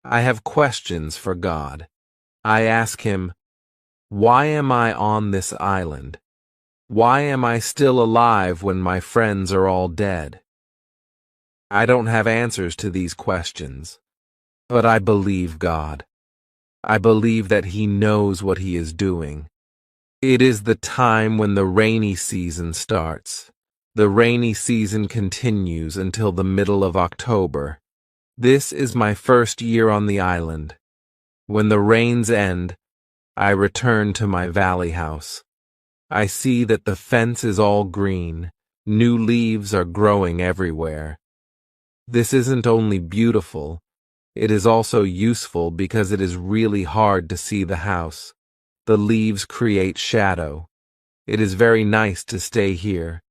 S1: I have questions for God. I ask him, why am I on this island? Why am I still alive when my friends are all dead? I don't have answers to these questions, but I believe God. I believe that he knows what he is doing. It is the time when the rainy season starts. The rainy season continues until the middle of October. This is my first year on the island. When the rains end, I return to my valley house. I see that the fence is all green. New leaves are growing everywhere. This isn't only beautiful, it is also useful because it is really hard to see the house. The leaves create shadow. It is very nice to stay here.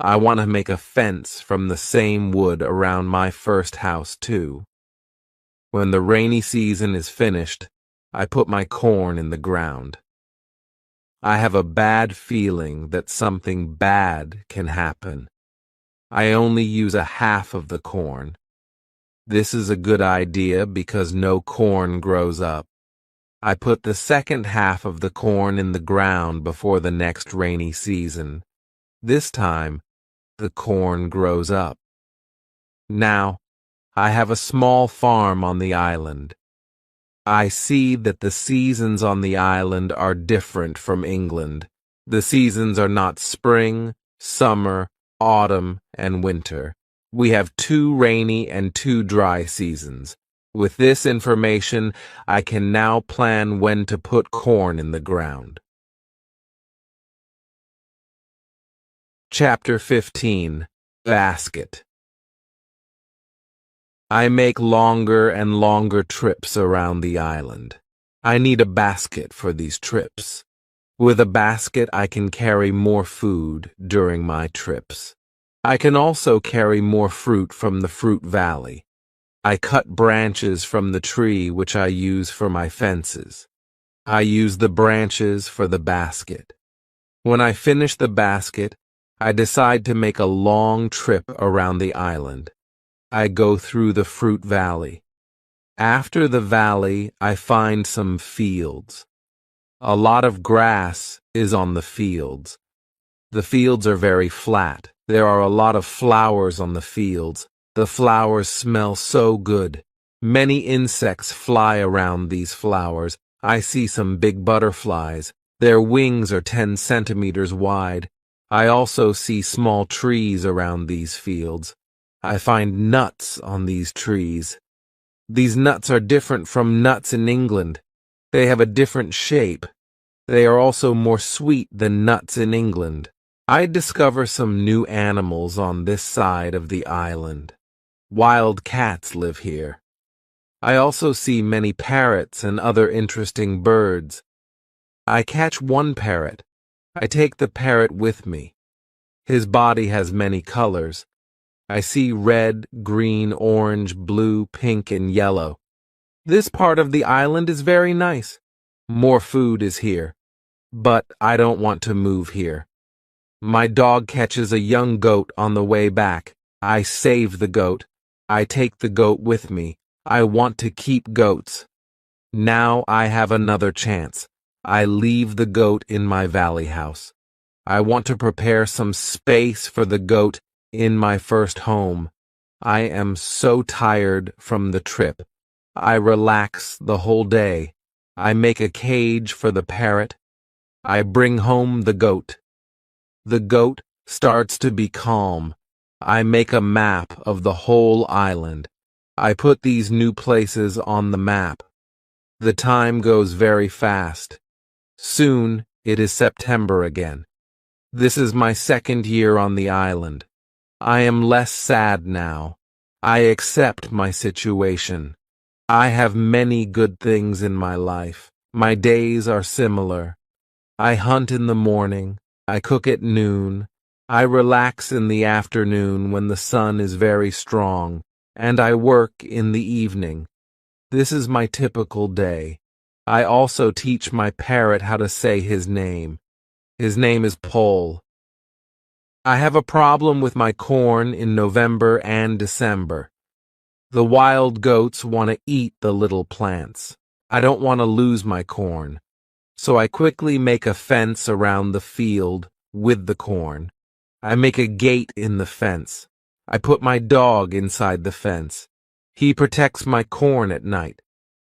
S1: I want to make a fence from the same wood around my first house, too. When the rainy season is finished, I put my corn in the ground. I have a bad feeling that something bad can happen. I only use a half of the corn. This is a good idea because no corn grows up. I put the second half of the corn in the ground before the next rainy season. This time, the corn grows up. Now, I have a small farm on the island. I see that the seasons on the island are different from England. The seasons are not spring, summer, autumn, and winter. We have 2 rainy and 2 dry seasons. With this information, I can now plan when to put corn in the ground. Chapter 15. Basket. I make longer and longer trips around the island. I need a basket for these trips. With a basket, I can carry more food during my trips. I can also carry more fruit from the fruit valley. I cut branches from the tree which I use for my fences. I use the branches for the basket. When I finish the basket, I decide to make a long trip around the island. I go through the fruit valley. After the valley, I find some fields. A lot of grass is on the fields. The fields are very flat. There are a lot of flowers on the fields. The flowers smell so good. Many insects fly around these flowers. I see some big butterflies. Their wings are 10 centimeters wide. I also see small trees around these fields. I find nuts on these trees. These nuts are different from nuts in England. They have a different shape. They are also more sweet than nuts in England. I discover some new animals on this side of the island. Wild cats live here. I also see many parrots and other interesting birds. I catch one parrot. I take the parrot with me. His body has many colors. I see red, green, orange, blue, pink, and yellow. This part of the island is very nice. More food is here. But I don't want to move here. My dog catches a young goat on the way back. I save the goat. I take the goat with me. I want to keep goats. Now I have another chance. I leave the goat in my valley house. I want to prepare some space for the goat in my first home. I am so tired from the trip. I relax the whole day. I make a cage for the parrot. I bring home the goat. The goat starts to be calm. I make a map of the whole island. I put these new places on the map. The time goes very fast. Soon it is September again. This is my second year on the island. I am less sad now. I accept my situation. I have many good things in my life. My days are similar. I hunt in the morning. I cook at noon. I relax in the afternoon when the sun is very strong, and I work in the evening. This is my typical day. I also teach my parrot how to say his name. His name is Paul. I have a problem with my corn in November and December. The wild goats want to eat the little plants. I don't want to lose my corn. So I quickly make a fence around the field with the corn. I make a gate in the fence. I put my dog inside the fence. He protects my corn at night.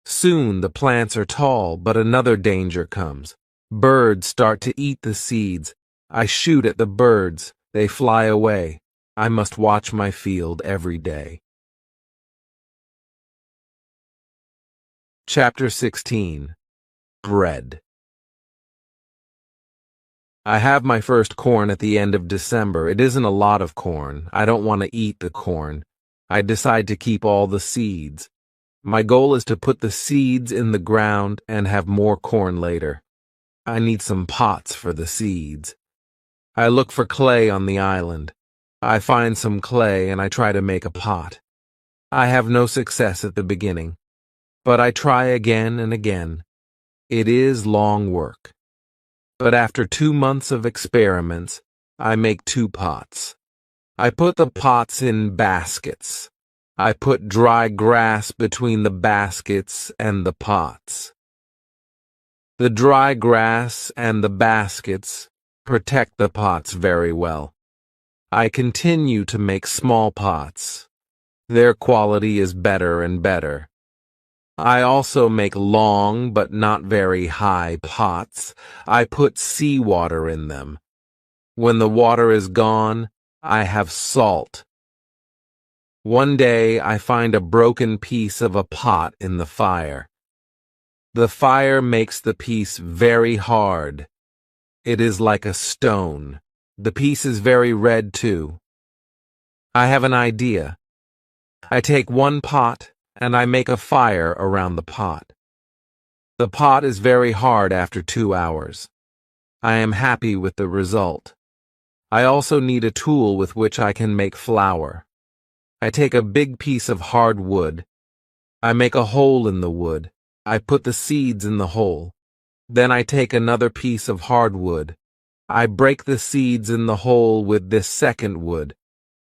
S1: Soon the plants are tall, but another danger comes. Birds start to eat the seeds. I shoot at the birds. They fly away. I must watch my field every day. Chapter 16. Bread. I have my first corn at the end of December. It isn't a lot of corn. I don't want to eat the corn. I decide to keep all the seeds. My goal is to put the seeds in the ground and have more corn later. I need some pots for the seeds. I look for clay on the island. I find some clay and I try to make a pot. I have no success at the beginning, but I try again and again. It is long work. But after 2 months of experiments, I make 2 pots. I put the pots in baskets. I put dry grass between the baskets and the pots. The dry grass and the baskets protect the pots very well. I continue to make small pots. Their quality is better and better. I also make long but not very high pots. I put seawater in them. When the water is gone, I have salt. One day I find a broken piece of a pot in the fire. The fire makes the piece very hard. It is like a stone. The piece is very red too. I have an idea. I take one pot and I make a fire around the pot. The pot is very hard after 2 hours. I am happy with the result. I also need a tool with which I can make flour. I take a big piece of hard wood. I make a hole in the wood. I put the seeds in the hole. Then I take another piece of hard wood. I break the seeds in the hole with this second wood.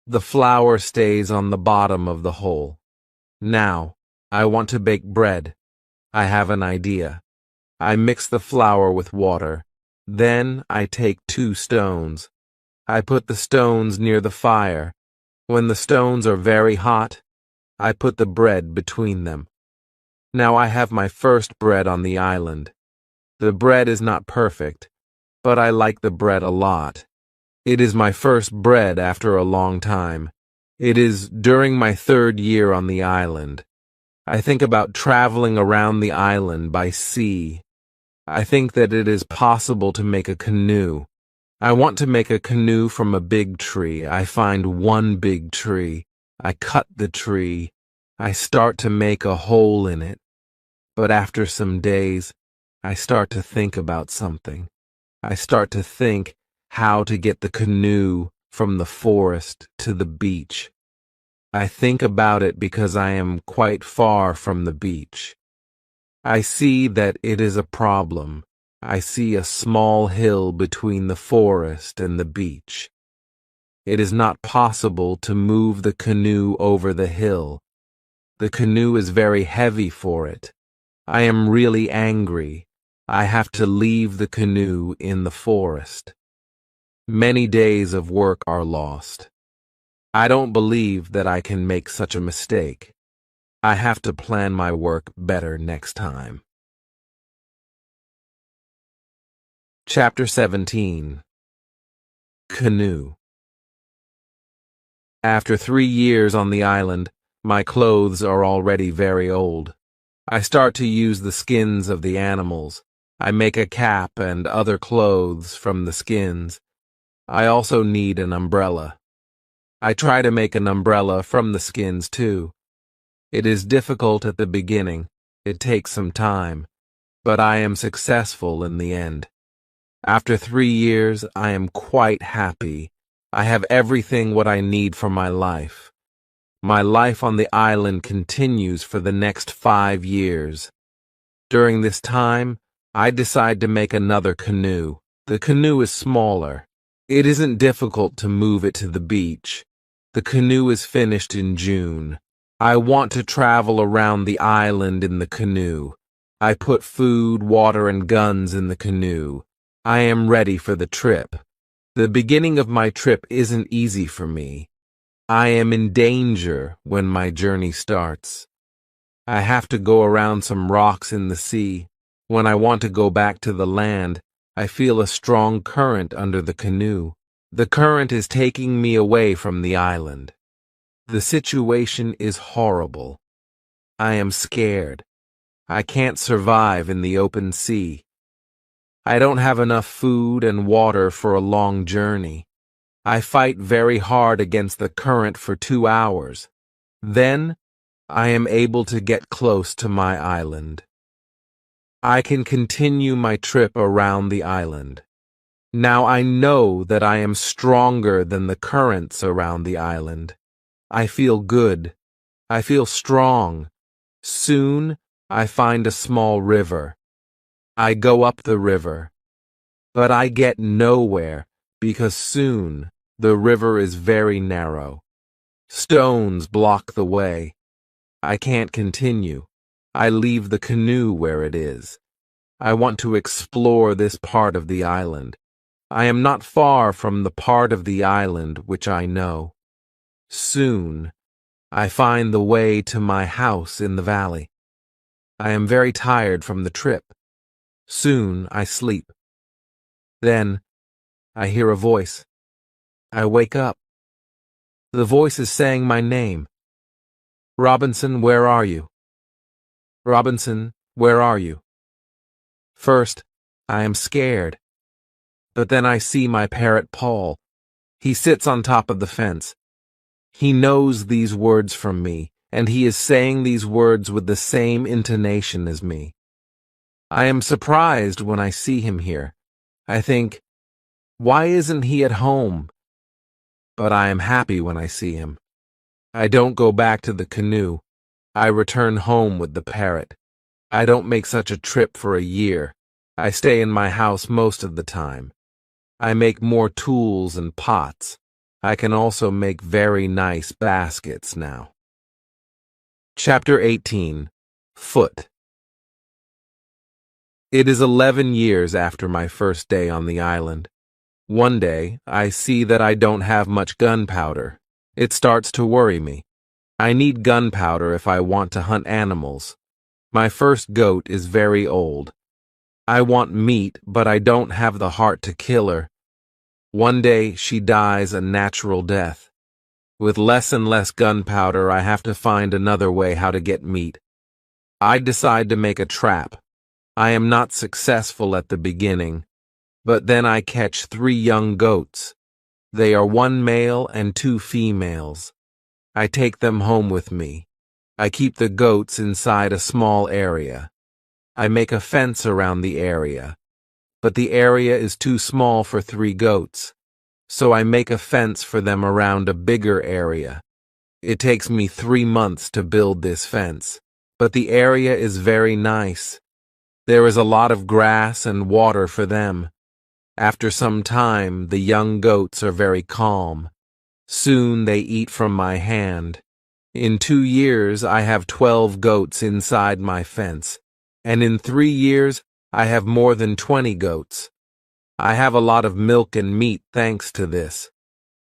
S1: The flour stays on the bottom of the hole. Now, I want to bake bread. I have an idea. I mix the flour with water. Then I take 2 stones. I put the stones near the fire. When the stones are very hot, I put the bread between them. Now I have my first bread on the island. The bread is not perfect, but I like the bread a lot. It is my first bread after a long time. It is during my 3rd year on the island. I think about traveling around the island by sea. I think that it is possible to make a canoe. I want to make a canoe from a big tree. I find one big tree. I cut the tree. I start to make a hole in it. But after some days, I start to think about something. I start to think how to get the canoe from the forest to the beach. I think about it because I am quite far from the beach. I see that it is a problem. I see a small hill between the forest and the beach. It is not possible to move the canoe over the hill. The canoe is very heavy for it. I am really angry. I have to leave the canoe in the forest. Many days of work are lost. I don't believe that I can make such a mistake. I have to plan my work better next time. Chapter 17. Canoe. After 3 years on the island, my clothes are already very old. I start to use the skins of the animals. I make a cap and other clothes from the skins. I also need an umbrella. I try to make an umbrella from the skins too. It is difficult at the beginning. It takes some time, but I am successful in the end. After 3 years, I am quite happy. I have everything what I need for my life. My life on the island continues for the next 5 years. During this time, I decide to make another canoe. The canoe is smaller. It isn't difficult to move it to the beach. The canoe is finished in June. I want to travel around the island in the canoe. I put food, water, and guns in the canoe. I am ready for the trip. The beginning of my trip isn't easy for me. I am in danger when my journey starts. I have to go around some rocks in the sea. When I want to go back to the land, I feel a strong current under the canoe. The current is taking me away from the island. The situation is horrible. I am scared. I can't survive in the open sea. I don't have enough food and water for a long journey. I fight very hard against the current for 2 hours. Then, I am able to get close to my island. I can continue my trip around the island. Now I know that I am stronger than the currents around the island. I feel good. I feel strong. Soon I find a small river. I go up the river. But I get nowhere because soon the river is very narrow. Stones block the way. I can't continue. I leave the canoe where it is. I want to explore this part of the island. I am not far from the part of the island which I know. Soon I find the way to my house in the valley. I am very tired from the trip. Soon I sleep. Then I hear a voice. I wake up. The voice is saying my name. Robinson, where are you? Robinson, where are you? First, I am scared. But then I see my parrot Paul. He sits on top of the fence. He knows these words from me, and he is saying these words with the same intonation as me. I am surprised when I see him here. I think, why isn't he at home? But I am happy when I see him. I don't go back to the canoe. I return home with the parrot. I don't make such a trip for a year. I stay in my house most of the time. I make more tools and pots. I can also make very nice baskets now. Chapter 18. Foot. It is 11 years after my first day on the island. One day, I see that I don't have much gunpowder. It starts to worry me. I need gunpowder if I want to hunt animals. My first goat is very old. I want meat, but I don't have the heart to kill her. One day, she dies a natural death. With less and less gunpowder, I have to find another way how to get meat. I decide to make a trap. I am not successful at the beginning, but then I catch 3 young goats. They are 1 male and 2 females. I take them home with me. I keep the goats inside a small area. I make a fence around the area, but the area is too small for 3 goats, so I make a fence for them around a bigger area. It takes me 3 months to build this fence, but the area is very nice. There is a lot of grass and water for them. After some time, the young goats are very calm. Soon they eat from my hand. In 2 years, I have 12 goats inside my fence, and in 3 years, I have more than 20 goats. I have a lot of milk and meat thanks to this.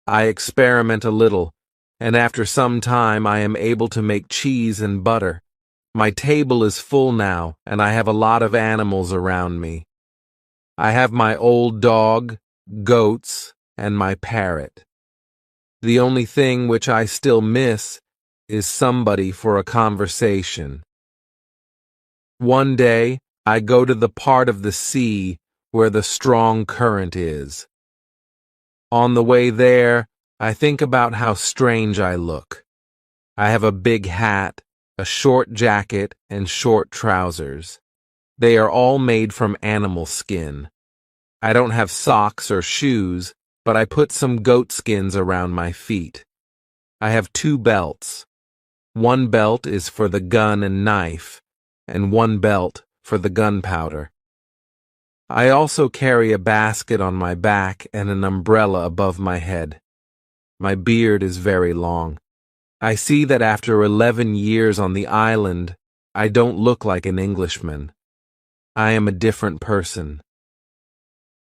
S1: I experiment a little, and after some time, I am able to make cheese and butter. My table is full now, and I have a lot of animals around me. I have my old dog, goats, and my parrot. The only thing which I still miss is somebody for a conversation. One day, I go to the part of the sea where the strong current is. On the way there, I think about how strange I look. I have a big hat, a short jacket, and short trousers. They are all made from animal skin. I don't have socks or shoes, but I put some goat skins around my feet. I have 2 belts. One belt is for the gun and knife, and one belt for the gunpowder. I also carry a basket on my back and an umbrella above my head. My beard is very long. I see that after 11 years on the island, I don't look like an Englishman. I am a different person.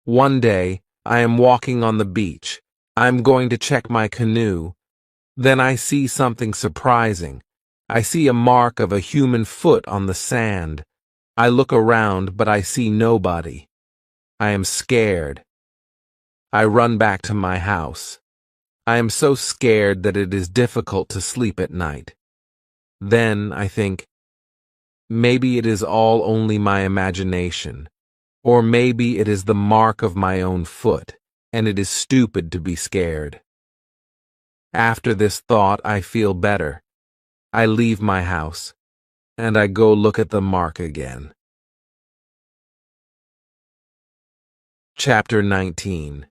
S1: One day, I am walking on the beach. I am going to check my canoe. Then I see something surprising. I see a mark of a human foot on the sand. I look around, but I see nobody. I am scared. I run back to my house. I am so scared that it is difficult to sleep at night. Then I think, maybe it is all only my imagination, or maybe it is the mark of my own foot, and it is stupid to be scared. After this thought, I feel better. I leave my house, and I go look at the mark again. Chapter 19.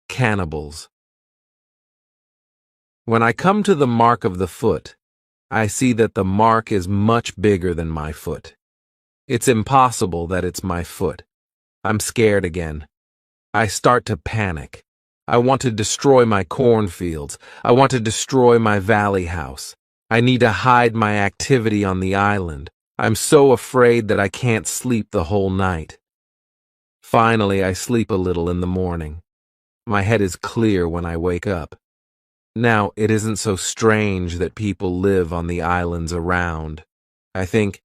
S1: Cannibals. When I come to the mark of the foot, I see that the mark is much bigger than my foot. It's impossible that it's my foot. I'm scared again. I start to panic. I want to destroy my cornfields. I want to destroy my valley house. I need to hide my activity on the island. I'm so afraid that I can't sleep the whole night. Finally, I sleep a little in the morning. My head is clear when I wake up. Now, it isn't so strange that people live on the islands around. I think,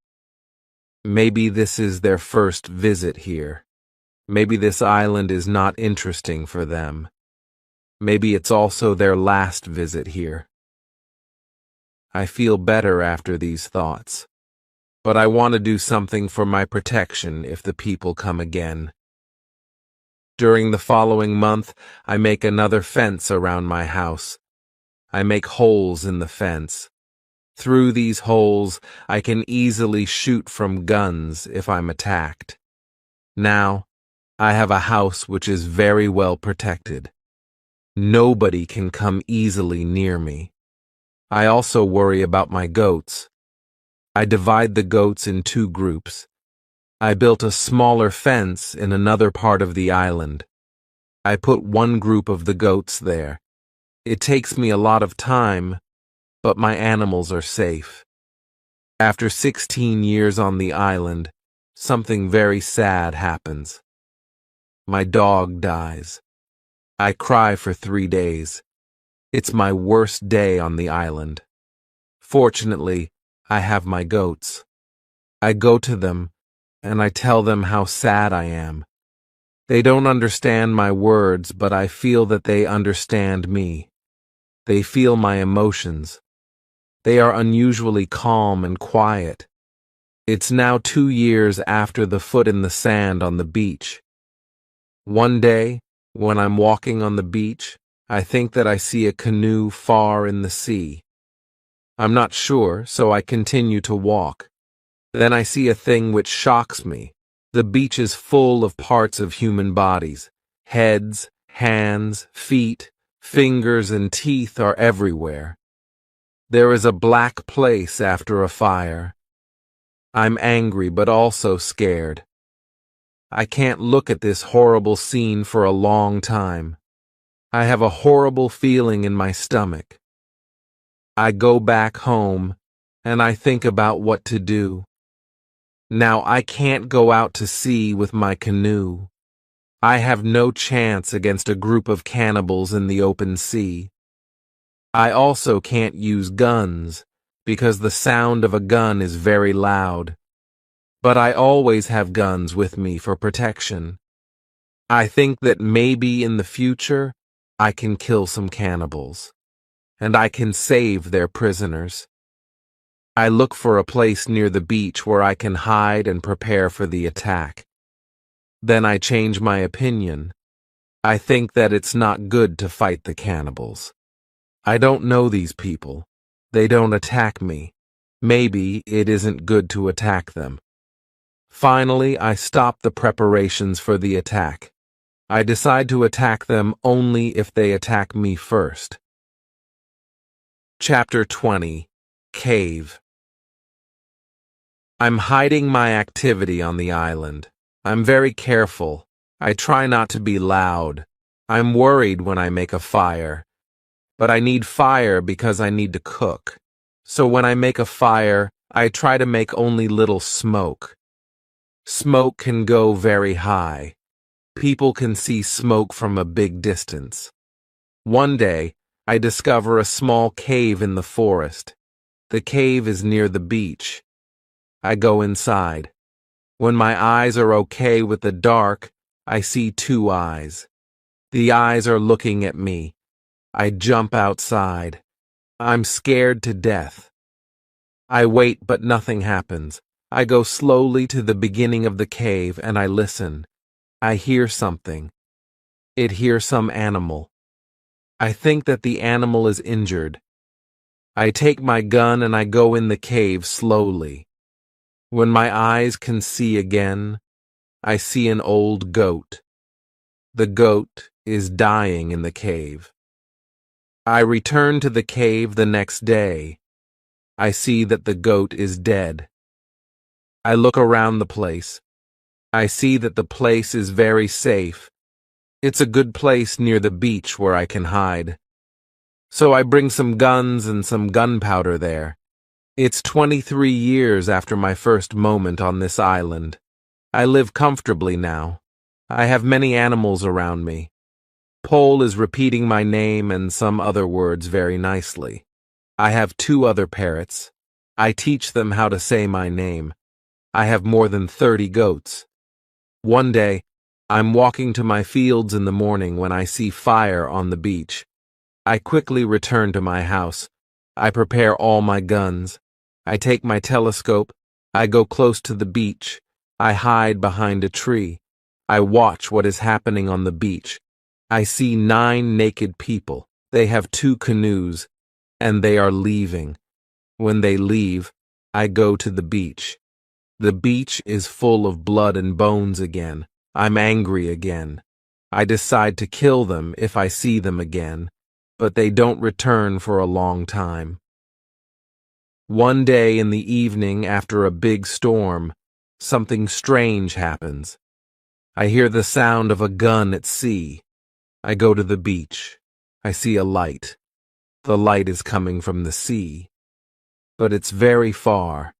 S1: maybe this is their first visit here. Maybe this island is not interesting for them. Maybe it's also their last visit here. I feel better after these thoughts, but I want to do something for my protection if the people come again. During the following month, I make another fence around my house. I make holes in the fence. Through these holes, I can easily shoot from guns if I'm attacked. Now, I have a house which is very well protected. Nobody can come easily near me. I also worry about my goats. I divide the goats in two groups. I built a smaller fence in another part of the island. I put one group of the goats there. It takes me a lot of time, but my animals are safe. After 16 years on the island, something very sad happens. My dog dies. I cry for 3 days. It's my worst day on the island. Fortunately, I have my goats. I go to them, and I tell them how sad I am. They don't understand my words, but I feel that they understand me. They feel my emotions. They are unusually calm and quiet. It's now 2 years after the foot in the sand on the beach. One day, when I'm walking on the beach, I think that I see a canoe far in the sea. I'm not sure, so I continue to walk. Then I see a thing which shocks me. The beach is full of parts of human bodies. Heads, hands, feet, fingers, and teeth are everywhere. There is a black place after a fire. I'm angry but also scared. I can't look at this horrible scene for a long time. I have a horrible feeling in my stomach. I go back home, and I think about what to do. Now I can't go out to sea with my canoe. I have no chance against a group of cannibals in the open sea. I also can't use guns, because the sound of a gun is very loud. But I always have guns with me for protection. I think that maybe in the future, I can kill some cannibals, and I can save their prisoners. I look for a place near the beach where I can hide and prepare for the attack. Then I change my opinion. I think that it's not good to fight the cannibals. I don't know these people. They don't attack me. Maybe it isn't good to attack them. Finally, I stop the preparations for the attack. I decide to attack them only if they attack me first. Chapter 20. Cave. I'm hiding my activity on the island. I'm very careful. I try not to be loud. I'm worried when I make a fire. But I need fire because I need to cook. So when I make a fire, I try to make only little smoke. Smoke can go very high. People can see smoke from a big distance. One day, I discover a small cave in the forest. The cave is near the beach. I go inside. When my eyes are okay with the dark, I see 2 eyes. The eyes are looking at me. I jump outside. I'm scared to death. I wait, but nothing happens. I go slowly to the beginning of the cave and I listen. I hear something. It hears some animal. I think that the animal is injured. I take my gun and I go in the cave slowly. When my eyes can see again, I see an old goat. The goat is dying in the cave. I return to the cave the next day. I see that the goat is dead. I look around the place. I see that the place is very safe. It's a good place near the beach where I can hide. So I bring some guns and some gunpowder there. It's 23 years after my first moment on this island. I live comfortably now. I have many animals around me. Pole is repeating my name and some other words very nicely. I have 2 other parrots. I teach them how to say my name. I have more than 30 goats. One day, I'm walking to my fields in the morning when I see fire on the beach. I quickly return to my house. I prepare all my guns. I take my telescope. I go close to the beach. I hide behind a tree. I watch what is happening on the beach. I see 9 naked people. They have 2 canoes, and they are leaving. When they leave, I go to the beach. The beach is full of blood and bones again. I'm angry again. I decide to kill them if I see them again, but they don't return for a long time. One day in the evening after a big storm, something strange happens. I hear the sound of a gun at sea. I go to the beach. I see a light. The light is coming from the sea, but it's very far.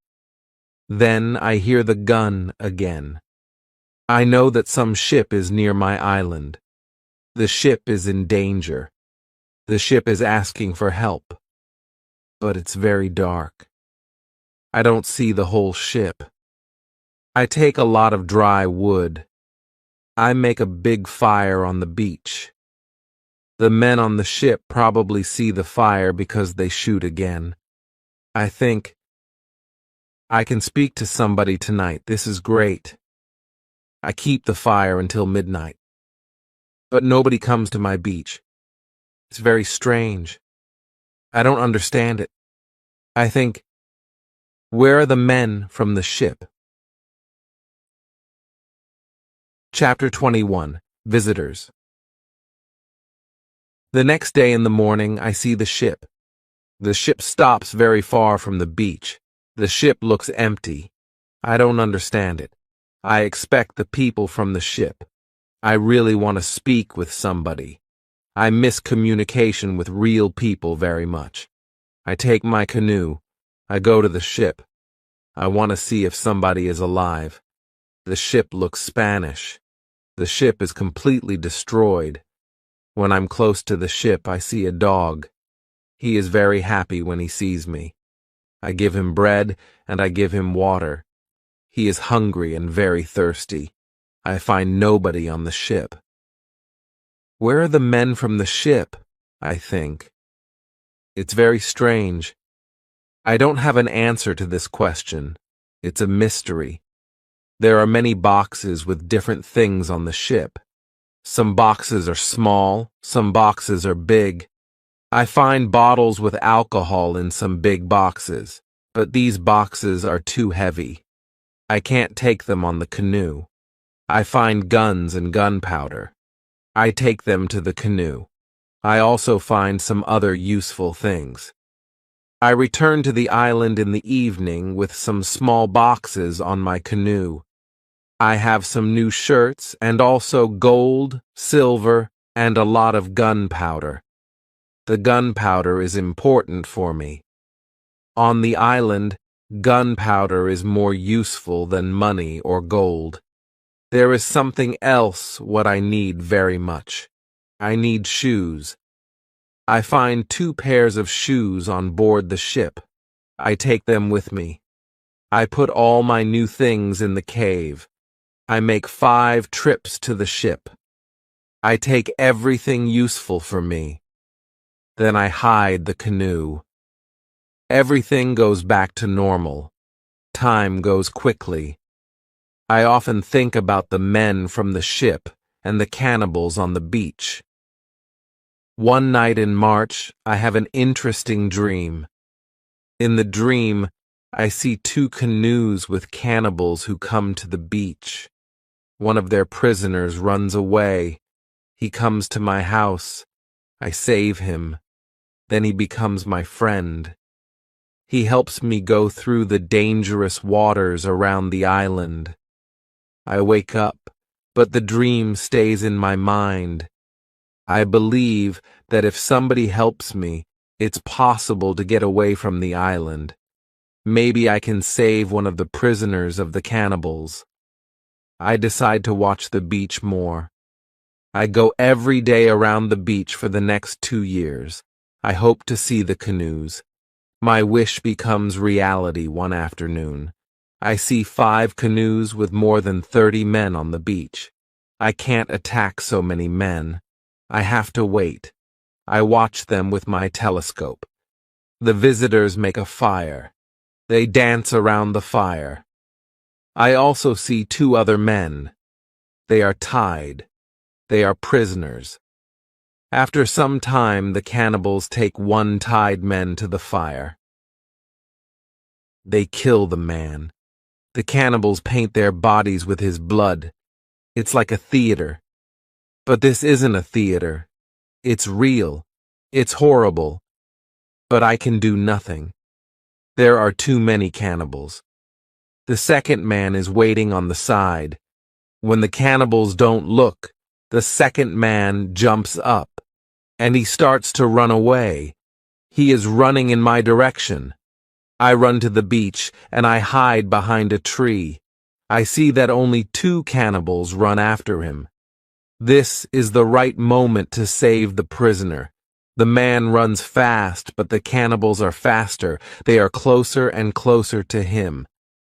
S1: Then I hear the gun again. I know that some ship is near my island. The ship is in danger. The ship is asking for help. But it's very dark. I don't see the whole ship. I take a lot of dry wood. I make a big fire on the beach. The men on the ship probably see the fire because they shoot again. I think, I can speak to somebody tonight. This is great. I keep the fire until midnight. But nobody comes to my beach. It's very strange. I don't understand it. I think, where are the men from the ship? Chapter 21. Visitors. The next day in the morning, I see the ship. The ship stops very far from the beach. The ship looks empty. I don't understand it. I expect the people from the ship. I really want to speak with somebody. I miss communication with real people very much. I take my canoe. I go to the ship. I want to see if somebody is alive. The ship looks Spanish. The ship is completely destroyed. When I'm close to the ship, I see a dog. He is very happy when he sees me. I give him bread and I give him water. He is hungry and very thirsty. I find nobody on the ship. Where are the men from the ship? I think. It's very strange. I don't have an answer to this question. It's a mystery. There are many boxes with different things on the ship. Some boxes are small, some boxes are big. I find bottles with alcohol in some big boxes, but these boxes are too heavy. I can't take them on the canoe. I find guns and gunpowder. I take them to the canoe. I also find some other useful things. I return to the island in the evening with some small boxes on my canoe. I have some new shirts and also gold, silver, and a lot of gunpowder. The gunpowder is important for me. On the island, gunpowder is more useful than money or gold. There is something else what I need very much. I need shoes. I find 2 pairs of shoes on board the ship. I take them with me. I put all my new things in the cave. I make 5 trips to the ship. I take everything useful for me. Then I hide the canoe. Everything goes back to normal. Time goes quickly. I often think about the men from the ship and the cannibals on the beach. One night in March, I have an interesting dream. In the dream, I see 2 canoes with cannibals who come to the beach. One of their prisoners runs away. He comes to my house. I save him. Then he becomes my friend. He helps me go through the dangerous waters around the island. I wake up, but the dream stays in my mind. I believe that if somebody helps me, it's possible to get away from the island. Maybe I can save one of the prisoners of the cannibals. I decide to watch the beach more. I go every day around the beach for the next 2 years. I hope to see the canoes. My wish becomes reality one afternoon. I see 5 canoes with more than 30 men on the beach. I can't attack so many men. I have to wait. I watch them with my telescope. The visitors make a fire. They dance around the fire. I also see 2 other men. They are tied. They are prisoners. After some time, the cannibals take one tied man to the fire. They kill the man. The cannibals paint their bodies with his blood. It's like a theater. But this isn't a theater. It's real. It's horrible. But I can do nothing. There are too many cannibals. The second man is waiting on the side. When the cannibals don't look, the second man jumps up, and he starts to run away. He is running in my direction. I run to the beach, and I hide behind a tree. I see that only 2 cannibals run after him. This is the right moment to save the prisoner. The man runs fast, but the cannibals are faster. They are closer and closer to him.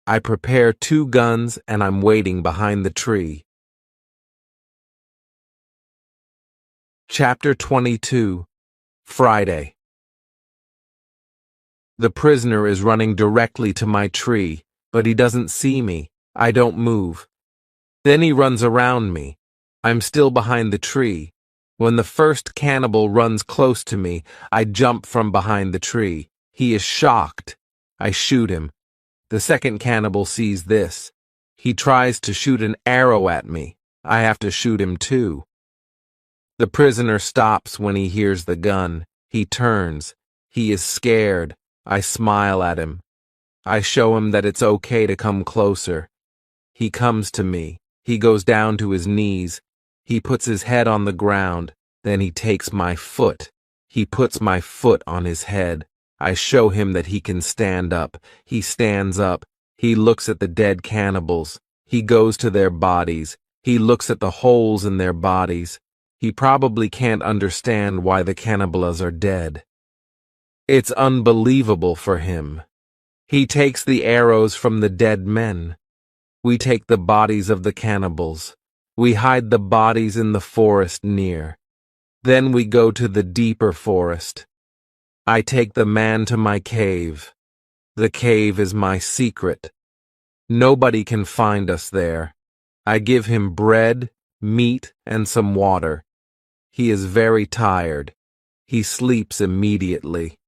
S1: I prepare 2 guns, and I'm waiting behind the tree. Chapter 22. Friday. The prisoner is running directly to my tree, but he doesn't see me. I don't move. Then he runs around me. I'm still behind the tree. When the first cannibal runs close to me, I jump from behind the tree. He is shocked. I shoot him. The second cannibal sees this. He tries to shoot an arrow at me. I have to shoot him too. The prisoner stops when he hears the gun. He turns. He is scared. I smile at him. I show him that it's okay to come closer. He comes to me. He goes down to his knees. He puts his head on the ground. Then he takes my foot. He puts my foot on his head. I show him that he can stand up. He stands up. He looks at the dead cannibals. He goes to their bodies. He looks at the holes in their bodies. He probably can't understand why the cannibals are dead. It's unbelievable for him. He takes the arrows from the dead men. We take the bodies of the cannibals. We hide the bodies in the forest near. Then we go to the deeper forest. I take the man to my cave. The cave is my secret. Nobody can find us there. I give him bread, meat, and some water. He is very tired. He sleeps immediately.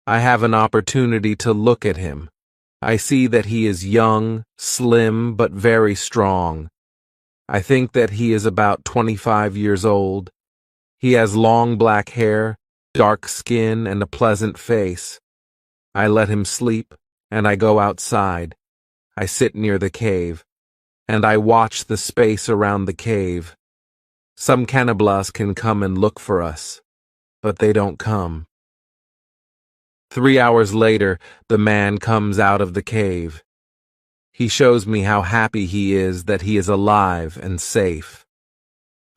S1: I have an opportunity to look at him. I see that he is young, slim, but very strong. I think that he is about 25 years old. He has long black hair, dark skin, and a pleasant face. I let him sleep, and I go outside. I sit near the cave, and I watch the space around the cave. Some cannibals can come and look for us, but they don't come. 3 hours later, the man comes out of the cave. He shows me how happy he is that he is alive and safe.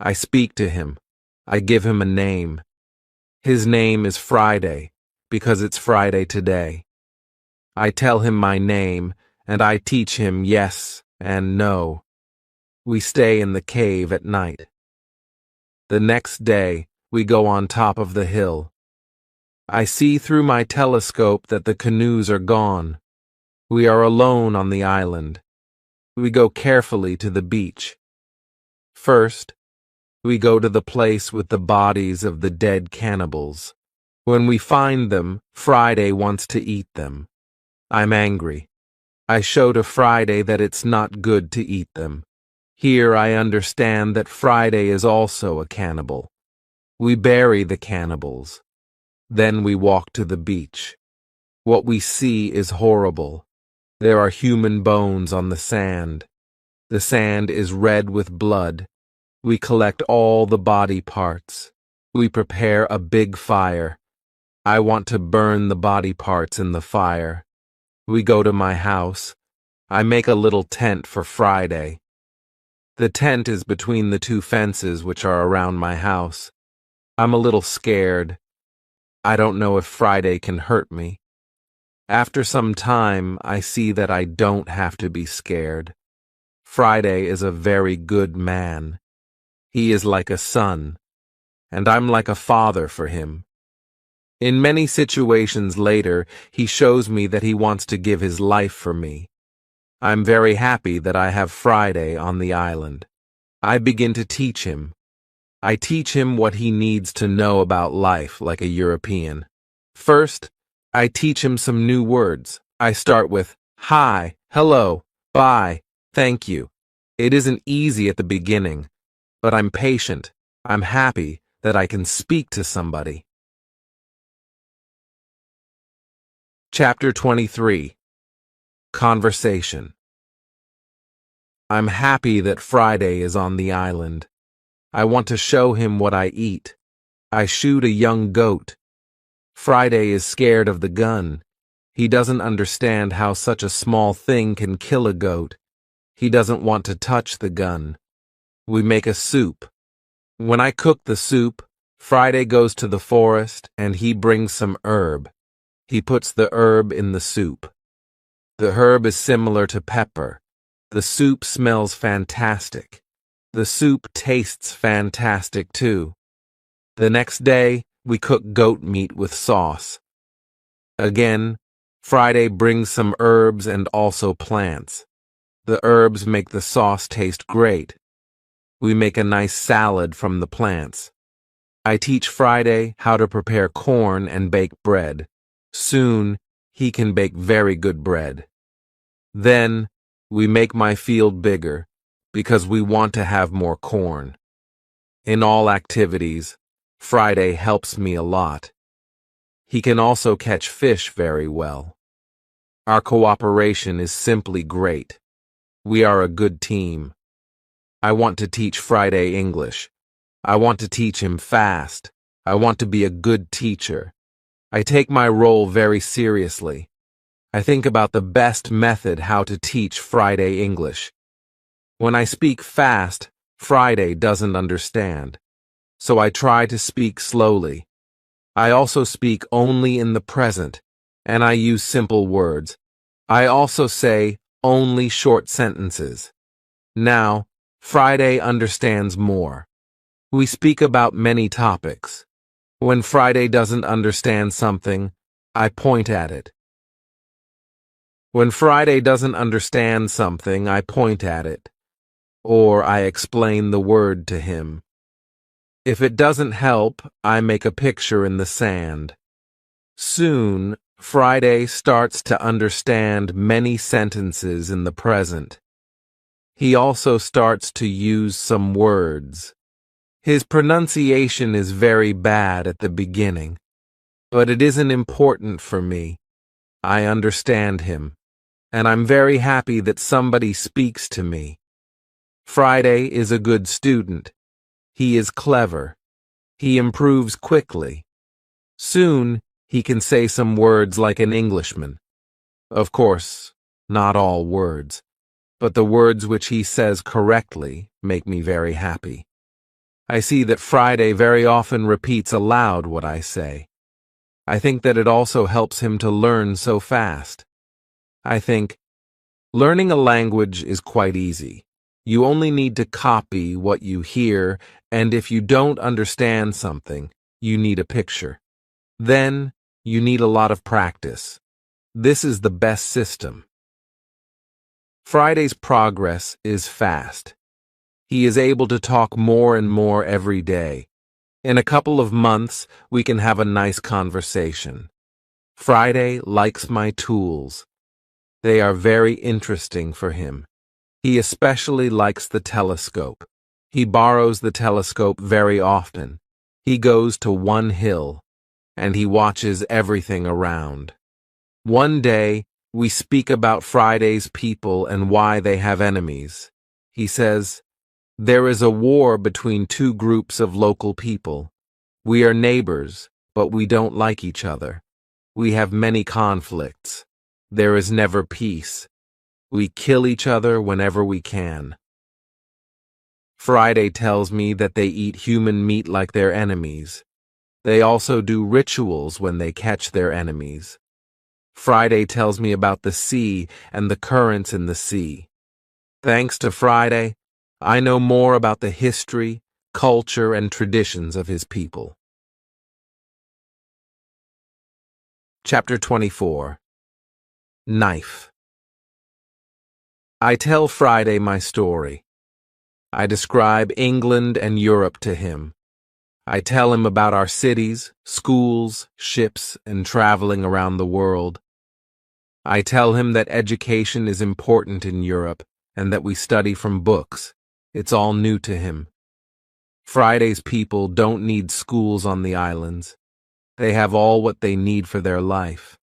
S1: I speak to him. I give him a name. His name is Friday, because it's Friday today. I tell him my name, and I teach him yes and no. We stay in the cave at night. The next day, we go on top of the hill. I see through my telescope that the canoes are gone. We are alone on the island. We go carefully to the beach. First, we go to the place with the bodies of the dead cannibals. When we find them, Friday wants to eat them. I'm angry. I show to Friday that it's not good to eat them. Here I understand that Friday is also a cannibal. We bury the cannibals. Then we walk to the beach. What we see is horrible. There are human bones on the sand. The sand is red with blood. We collect all the body parts. We prepare a big fire. I want to burn the body parts in the fire. We go to my house. I make a little tent for Friday. The tent is between the two fences which are around my house. I'm a little scared. I don't know if Friday can hurt me. After some time, I see that I don't have to be scared. Friday is a very good man. He is like a son, and I'm like a father for him. In many situations later, he shows me that he wants to give his life for me. I'm very happy that I have Friday on the island. I begin to teach him. I teach him what he needs to know about life like a European. First, I teach him some new words. I start with hi, hello, bye, thank you. It isn't easy at the beginning, but I'm patient. I'm happy that I can speak to somebody. Chapter 23. Conversation. I'm happy that Friday is on the island. I want to show him what I eat. I shoot a young goat. Friday is scared of the gun. He doesn't understand how such a small thing can kill a goat. He doesn't want to touch the gun. We make a soup. When I cook the soup, Friday goes to the forest and he brings some herb. He puts the herb in the soup. The herb is similar to pepper. The soup smells fantastic. The soup tastes fantastic too. The next day, we cook goat meat with sauce. Again, Friday brings some herbs and also plants. The herbs make the sauce taste great. We make a nice salad from the plants. I teach Friday how to prepare corn and bake bread. Soon, he can bake very good bread. Then, we make my field bigger, because we want to have more corn. In all activities, Friday helps me a lot. He can also catch fish very well. Our cooperation is simply great. We are a good team. I want to teach Friday English. I want to teach him fast. I want to be a good teacher. I take my role very seriously. I think about the best method how to teach Friday English. When I speak fast, Friday doesn't understand. So I try to speak slowly. I also speak only in the present, and I use simple words. I also say only short sentences. Now, Friday understands more. We speak about many topics. When Friday doesn't understand something, I point at it. When Friday doesn't understand something, I point at it. Or I explain the word to him. If it doesn't help, I make a picture in the sand. Soon, Friday starts to understand many sentences in the present. He also starts to use some words. His pronunciation is very bad at the beginning, but it isn't important for me. I understand him, and I'm very happy that somebody speaks to me. Friday is a good student. He is clever. He improves quickly. Soon, he can say some words like an Englishman. Of course, not all words, but the words which he says correctly make me very happy. I see that Friday very often repeats aloud what I say. I think that it also helps him to learn so fast. I think, learning a language is quite easy. You only need to copy what you hear, and if you don't understand something, you need a picture. Then, you need a lot of practice. This is the best system. Friday's progress is fast. He is able to talk more and more every day. In a couple of months, we can have a nice conversation. Friday likes my tools. They are very interesting for him. He especially likes the telescope. He borrows the telescope very often. He goes to one hill, and he watches everything around. One day, we speak about Friday's people and why they have enemies. He says, "There is a war between two groups of local people. We are neighbors, but we don't like each other. We have many conflicts. There is never peace. We kill each other whenever we can." Friday tells me that they eat human meat like their enemies. They also do rituals when they catch their enemies. Friday tells me about the sea and the currents in the sea. Thanks to Friday, I know more about the history, culture, and traditions of his people. Chapter 24. Knife. I tell Friday my story. I describe England and Europe to him. I tell him about our cities, schools, ships, and traveling around the world. I tell him that education is important in Europe and that we study from books. It's all new to him. Friday's people don't need schools on the islands. They have all what they need for their life.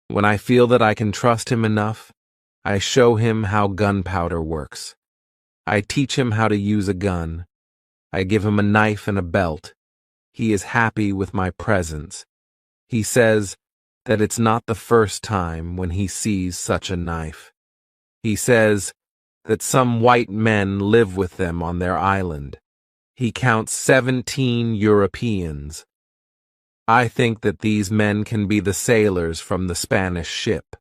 S1: When I feel that I can trust him enough, I show him how gunpowder works. I teach him how to use a gun. I give him a knife and a belt. He is happy with my presence. He says that it's not the first time when he sees such a knife. He says that some white men live with them on their island. He counts 17 Europeans. I think that these men can be the sailors from the Spanish ship.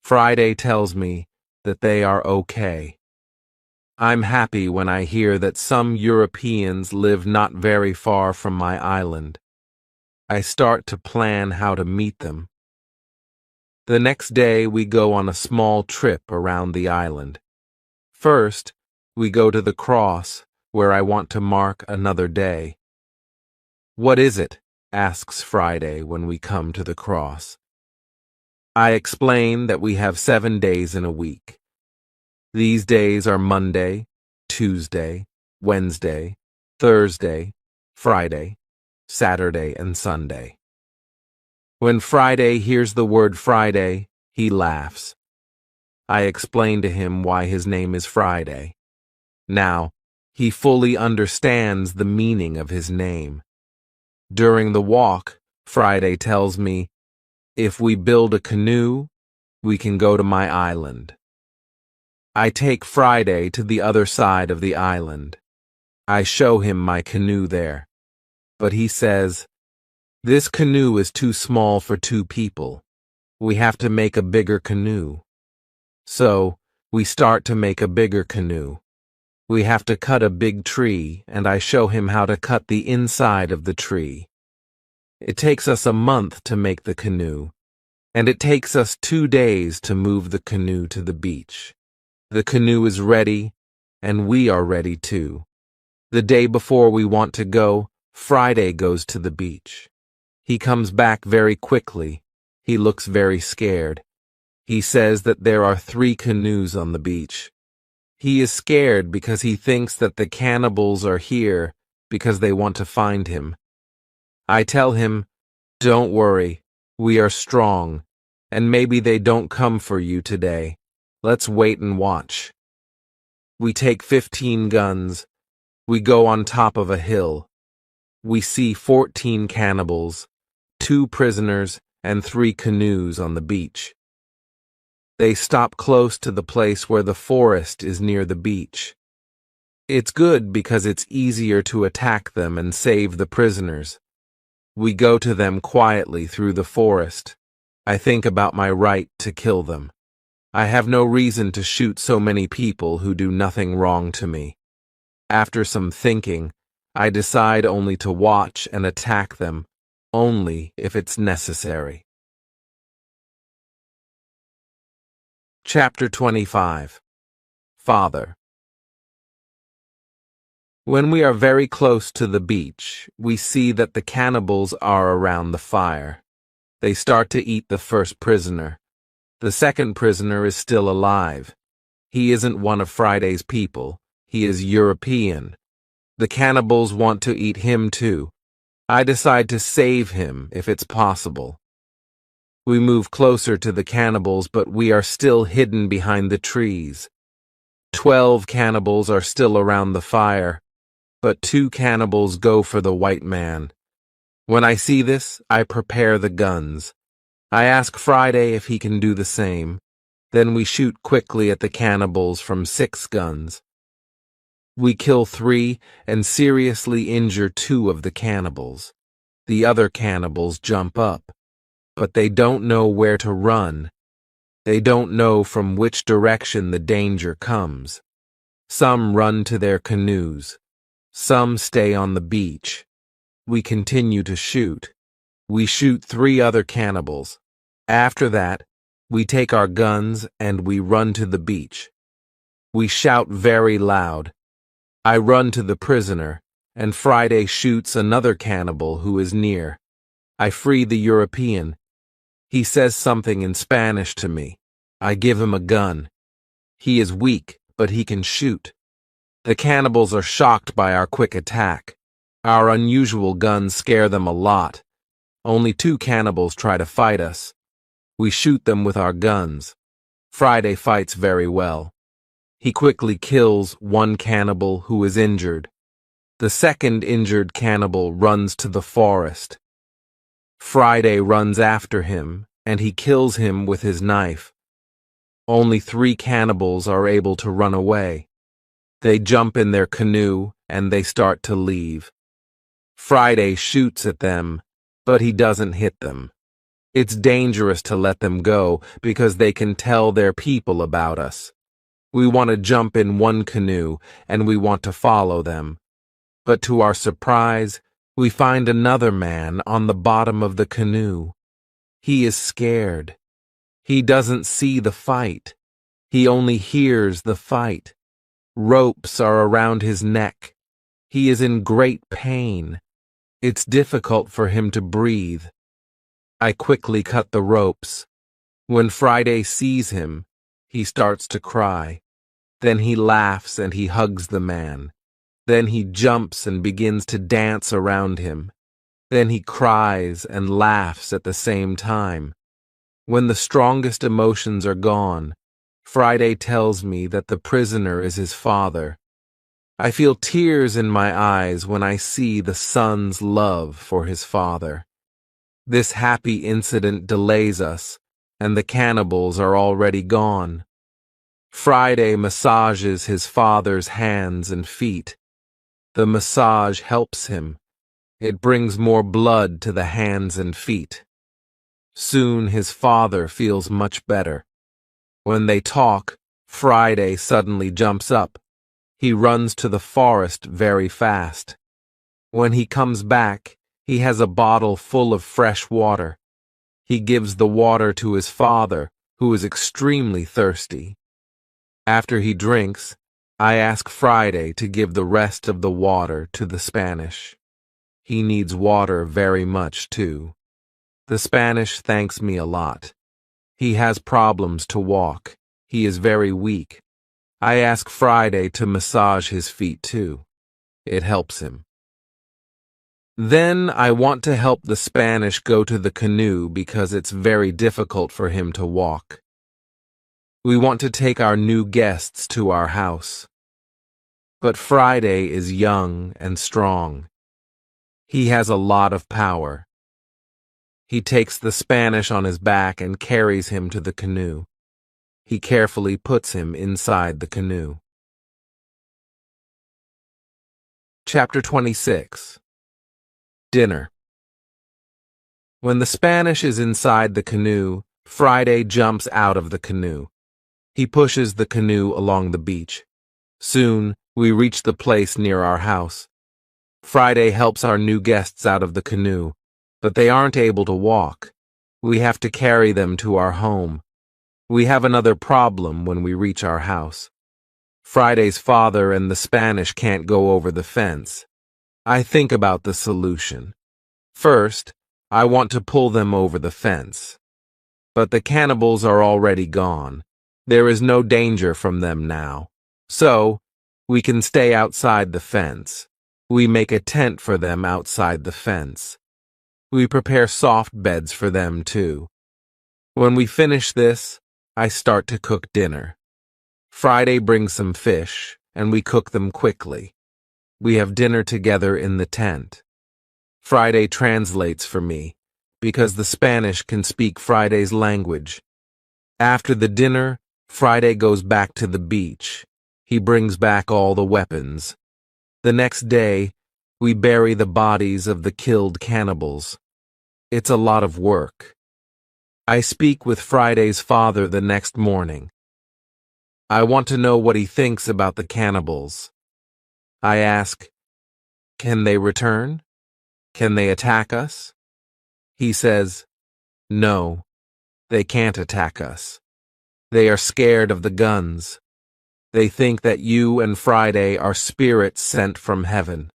S1: Friday tells me that they are okay. I'm happy when I hear that some Europeans live not very far from my island. I start to plan how to meet them. The next day we go on a small trip around the island. First, we go to the cross, where I want to mark another day. "What is it?" asks Friday when we come to the cross. I explain that we have 7 days in a week. These days are Monday, Tuesday, Wednesday, Thursday, Friday, Saturday, and Sunday. When Friday hears the word Friday, he laughs. I explain to him why his name is Friday. Now, he fully understands the meaning of his name. During the walk, Friday tells me, if we build a canoe, we can go to my island. I take Friday to the other side of the island. I show him my canoe there. But he says, "This canoe is too small for 2 people. We have to make a bigger canoe." So, we start to make a bigger canoe. We have to cut a big tree, and I show him how to cut the inside of the tree. It takes us a month to make the canoe, and it takes us 2 days to move the canoe to the beach. The canoe is ready, and we are ready too. The day before we want to go, Friday goes to the beach. He comes back very quickly. He looks very scared. He says that there are 3 canoes on the beach. He is scared because he thinks that the cannibals are here because they want to find him. I tell him, "Don't worry, we are strong, and maybe they don't come for you today. Let's wait and watch." We take 15 guns. We go on top of a hill. We see 14 cannibals, 2 prisoners, and 3 canoes on the beach. They stop close to the place where the forest is near the beach. It's good because it's easier to attack them and save the prisoners. We go to them quietly through the forest. I think about my right to kill them. I have no reason to shoot so many people who do nothing wrong to me. After some thinking, I decide only to watch and attack them, only if it's necessary. Chapter 25. Father. When we are very close to the beach, we see that the cannibals are around the fire. They start to eat the first prisoner. The second prisoner is still alive. He isn't one of Friday's people. He is European. The cannibals want to eat him too. I decide to save him if it's possible. We move closer to the cannibals, but we are still hidden behind the trees. 12 cannibals are still around the fire, but 2 cannibals go for the white man. When I see this, I prepare the guns. I ask Friday if he can do the same. Then we shoot quickly at the cannibals from 6 guns. We kill 3 and seriously injure 2 of the cannibals. The other cannibals jump up, but they don't know where to run. They don't know from which direction the danger comes. Some run to their canoes. Some stay on the beach. We continue to shoot. We shoot 3 other cannibals. After that, we take our guns and we run to the beach. We shout very loud. I run to the prisoner, and Friday shoots another cannibal who is near. I free the European. He says something in Spanish to me. I give him a gun. He is weak, but he can shoot. The cannibals are shocked by our quick attack. Our unusual guns scare them a lot. Only 2 cannibals try to fight us. We shoot them with our guns. Friday fights very well. He quickly kills 1 cannibal who is injured. The second injured cannibal runs to the forest. Friday runs after him, and he kills him with his knife. Only 3 cannibals are able to run away. They jump in their canoe, and they start to leave. Friday shoots at them, but he doesn't hit them. It's dangerous to let them go because they can tell their people about us. We want to jump in one canoe, and we want to follow them. But to our surprise, we find another man on the bottom of the canoe. He is scared. He doesn't see the fight. He only hears the fight. Ropes are around his neck. He is in great pain. It's difficult for him to breathe. I quickly cut the ropes. When Friday sees him, he starts to cry. Then he laughs and he hugs the man. Then he jumps and begins to dance around him. Then he cries and laughs at the same time. When the strongest emotions are gone, Friday tells me that the prisoner is his father. I feel tears in my eyes when I see the son's love for his father. This happy incident delays us, and the cannibals are already gone. Friday massages his father's hands and feet. The massage helps him. It brings more blood to the hands and feet. Soon his father feels much better. When they talk, Friday suddenly jumps up. He runs to the forest very fast. When he comes back, he has a bottle full of fresh water. He gives the water to his father, who is extremely thirsty. After he drinks, I ask Friday to give the rest of the water to the Spanish. He needs water very much, too. The Spanish thanks me a lot. He has problems to walk. He is very weak. I ask Friday to massage his feet, too. It helps him. Then I want to help the Spanish go to the canoe because it's very difficult for him to walk. We want to take our new guests to our house. But Friday is young and strong. He has a lot of power. He takes the Spanish on his back and carries him to the canoe. He carefully puts him inside the canoe. Chapter 26. Dinner. When the Spanish is inside the canoe, Friday jumps out of the canoe. He pushes the canoe along the beach. Soon, we reach the place near our house. Friday helps our new guests out of the canoe, but they aren't able to walk. We have to carry them to our home. We have another problem when we reach our house. Friday's father and the Spanish can't go over the fence. I think about the solution. First, I want to pull them over the fence. But the cannibals are already gone. There is no danger from them now. So, we can stay outside the fence. We make a tent for them outside the fence. We prepare soft beds for them too. When we finish this, I start to cook dinner. Friday brings some fish, and we cook them quickly. We have dinner together in the tent. Friday translates for me, because the Spanish can speak Friday's language. After the dinner, Friday goes back to the beach. He brings back all the weapons. The next day, we bury the bodies of the killed cannibals. It's a lot of work. I speak with Friday's father the next morning. I want to know what he thinks about the cannibals. I ask, can they return? Can they attack us? He says, no, they can't attack us. They are scared of the guns. They think that you and Friday are spirits sent from heaven.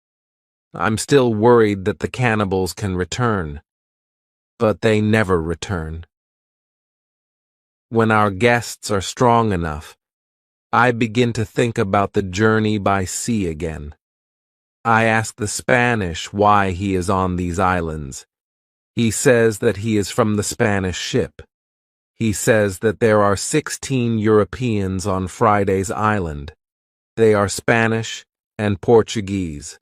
S1: I'm still worried that the cannibals can return, but they never return. When our guests are strong enough, I begin to think about the journey by sea again. I ask the Spanish why he is on these islands. He says that he is from the Spanish ship. He says that there are 16 Europeans on Friday's island. They are Spanish and Portuguese.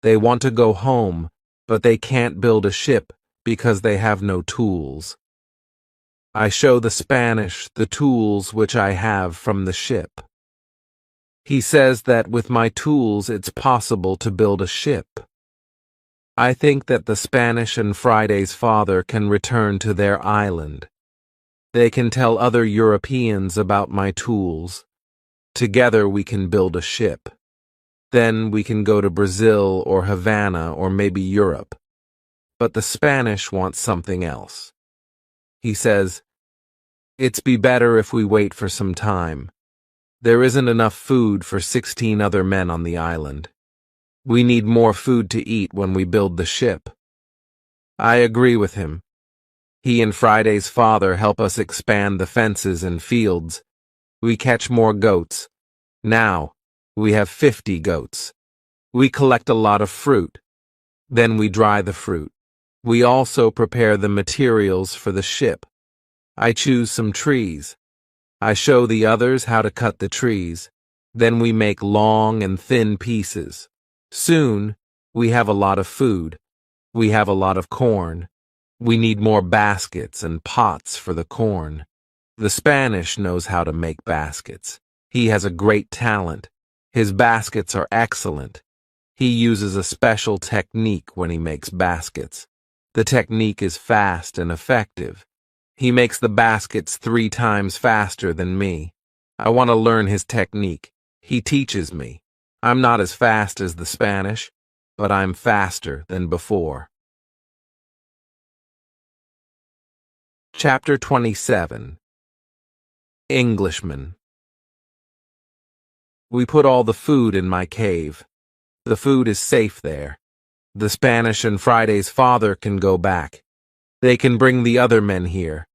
S1: They want to go home, but they can't build a ship because they have no tools. I show the Spanish the tools which I have from the ship. He says that with my tools it's possible to build a ship. I think that the Spanish and Friday's father can return to their island. They can tell other Europeans about my tools. Together we can build a ship. Then we can go to Brazil or Havana or maybe Europe. But the Spanish want something else. He says, "It's be better if we wait for some time. There isn't enough food for 16 other men on the island. We need more food to eat when we build the ship." I agree with him. He and Friday's father help us expand the fences and fields. We catch more goats. Now, we have 50 goats. We collect a lot of fruit. Then we dry the fruit. We also prepare the materials for the ship. I choose some trees. I show the others how to cut the trees. Then we make long and thin pieces. Soon, we have a lot of food. We have a lot of corn. We need more baskets and pots for the corn. The Spanish knows how to make baskets. He has a great talent. His baskets are excellent. He uses a special technique when he makes baskets. The technique is fast and effective. He makes the baskets 3 times faster than me. I want to learn his technique. He teaches me. I'm not as fast as the Spanish, but I'm faster than before. Chapter 27. Englishman. We put all the food in my cave. The food is safe there. The Spanish and Friday's father can go back. They can bring the other men here.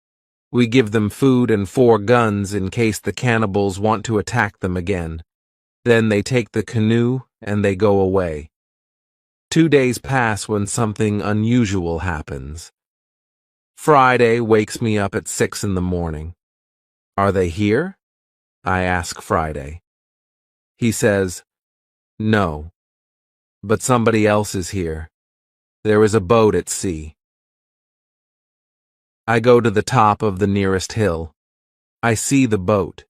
S1: We give them food and 4 guns in case the cannibals want to attack them again. Then they take the canoe and they go away. 2 days pass when something unusual happens. Friday wakes me up at 6 in the morning. "Are they here?" I ask Friday. He says, "No, but somebody else is here. There is a boat at sea." I go to the top of the nearest hill. I see the boat.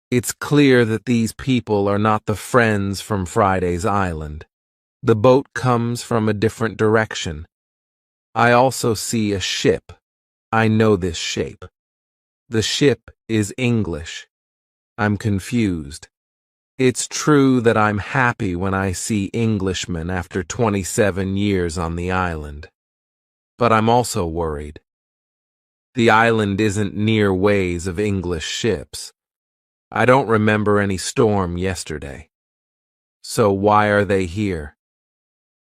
S1: It's clear that these people are not the friends from Friday's island. The boat comes from a different direction. I also see a ship. I know this shape. The ship is English. I'm confused. It's true that I'm happy when I see Englishmen after 27 years on the island. But I'm also worried. The island isn't near ways of English ships. I don't remember any storm yesterday. So why are they here?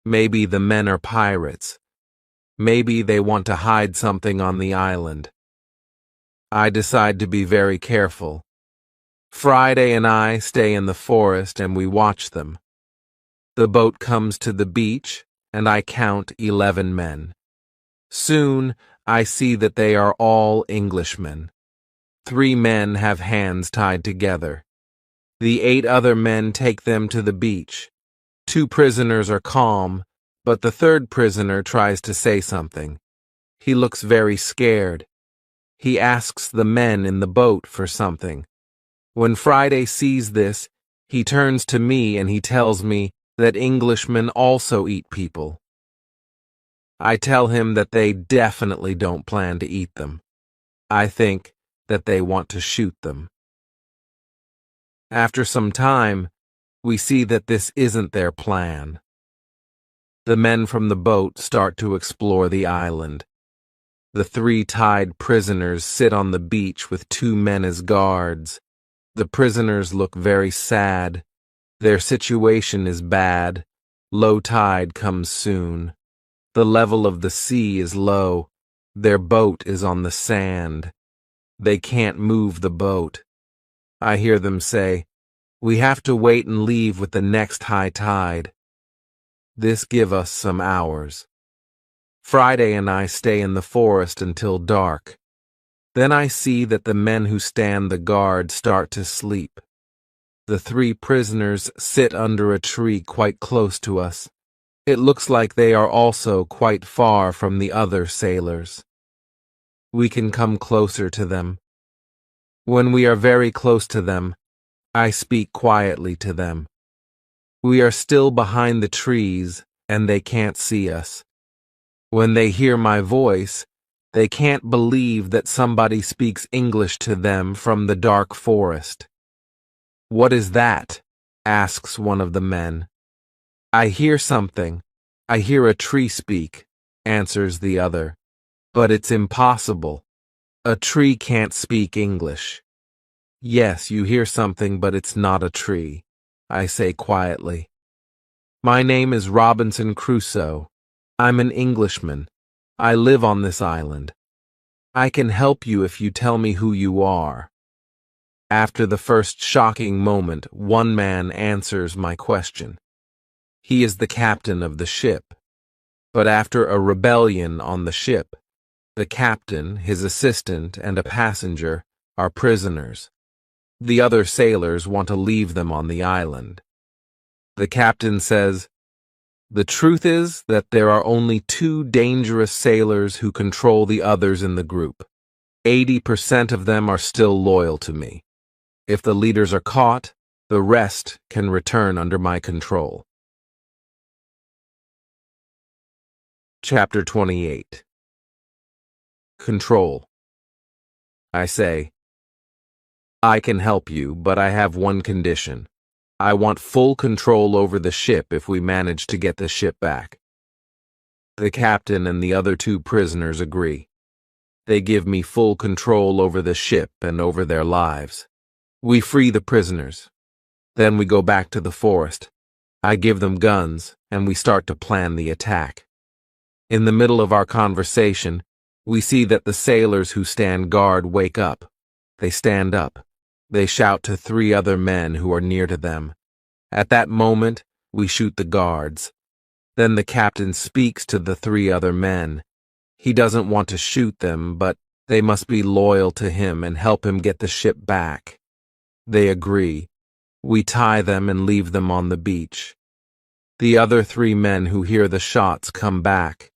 S1: Maybe the men are pirates. Maybe they want to hide something on the island. I decide to be very careful. Friday and I stay in the forest and we watch them. The boat comes to the beach and I count 11 men. Soon I see that they are all Englishmen. 3 men have hands tied together. The 8 other men take them to the beach. 2 prisoners are calm, but the 3rd prisoner tries to say something. He looks very scared. He asks the men in the boat for something. When Friday sees this, he turns to me and he tells me that Englishmen also eat people. I tell him that they definitely don't plan to eat them. I think that they want to shoot them. After some time, we see that this isn't their plan. The men from the boat start to explore the island. The 3 tied prisoners sit on the beach with 2 men as guards. The prisoners look very sad. Their situation is bad. Low tide comes soon. The level of the sea is low. Their boat is on the sand. They can't move the boat. I hear them say, "We have to wait and leave with the next high tide." This gives us some hours. Friday and I stay in the forest until dark. Then I see that the men who stand the guard start to sleep. The 3 prisoners sit under a tree quite close to us. It looks like they are also quite far from the other sailors. We can come closer to them. When we are very close to them, I speak quietly to them. We are still behind the trees, and they can't see us. When they hear my voice, they can't believe that somebody speaks English to them from the dark forest. "What is that?" asks one of the men. "I hear something. I hear a tree speak," answers the other. "But it's impossible. A tree can't speak English." "Yes, you hear something, but it's not a tree," I say quietly. "My name is Robinson Crusoe. I'm an Englishman. I live on this island. I can help you if you tell me who you are." After the first shocking moment, one man answers my question. He is the captain of the ship. But after a rebellion on the ship, the captain, his assistant, and a passenger are prisoners. The other sailors want to leave them on the island. The captain says, "The truth is that there are only 2 dangerous sailors who control the others in the group. 80% of them are still loyal to me. If the leaders are caught, the rest can return under my control." Chapter 28. Control. I say, "I can help you, but I have one condition. I want full control over the ship if we manage to get the ship back." The captain and the other 2 prisoners agree. They give me full control over the ship and over their lives. We free the prisoners. Then we go back to the forest. I give them guns, and we start to plan the attack. In the middle of our conversation, we see that the sailors who stand guard wake up. They stand up. They shout to 3 other men who are near to them. At that moment, we shoot the guards. Then the captain speaks to the 3 other men. He doesn't want to shoot them, but they must be loyal to him and help him get the ship back. They agree. We tie them and leave them on the beach. The other 3 men who hear the shots come back.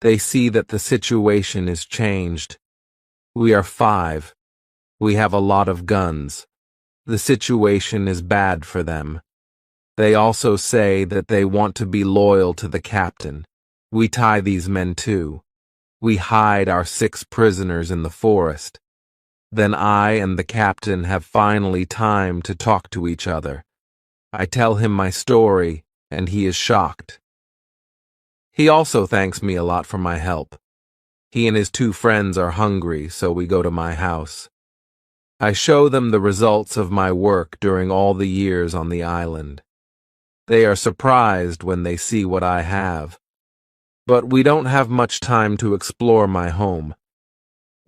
S1: They see that the situation is changed. We are 5. We have a lot of guns. The situation is bad for them. They also say that they want to be loyal to the captain. We tie these men too. We hide our 6 prisoners in the forest. Then I and the captain have finally time to talk to each other. I tell him my story, and he is shocked. He also thanks me a lot for my help. He and his 2 friends are hungry, so we go to my house. I show them the results of my work during all the years on the island. They are surprised when they see what I have. But we don't have much time to explore my home.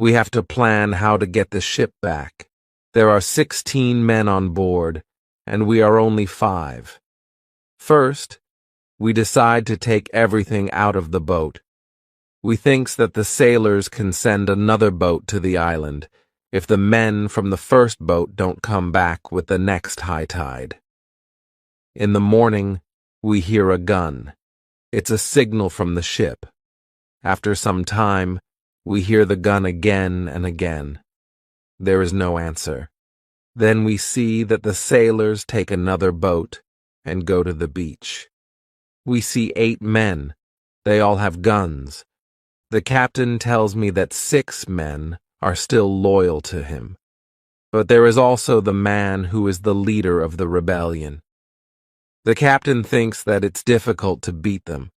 S1: We have to plan how to get the ship back. There are 16 men on board, and we are only 5. First, we decide to take everything out of the boat. We thinks that the sailors can send another boat to the island if the men from the first boat don't come back with the next high tide. In the morning, we hear a gun. It's a signal from the ship. After some time, we hear the gun again and again. There is no answer. Then we see that the sailors take another boat and go to the beach. We see 8 men. They all have guns. The captain tells me that 6 men are still loyal to him. But there is also the man who is the leader of the rebellion. The captain thinks that it's difficult to beat them.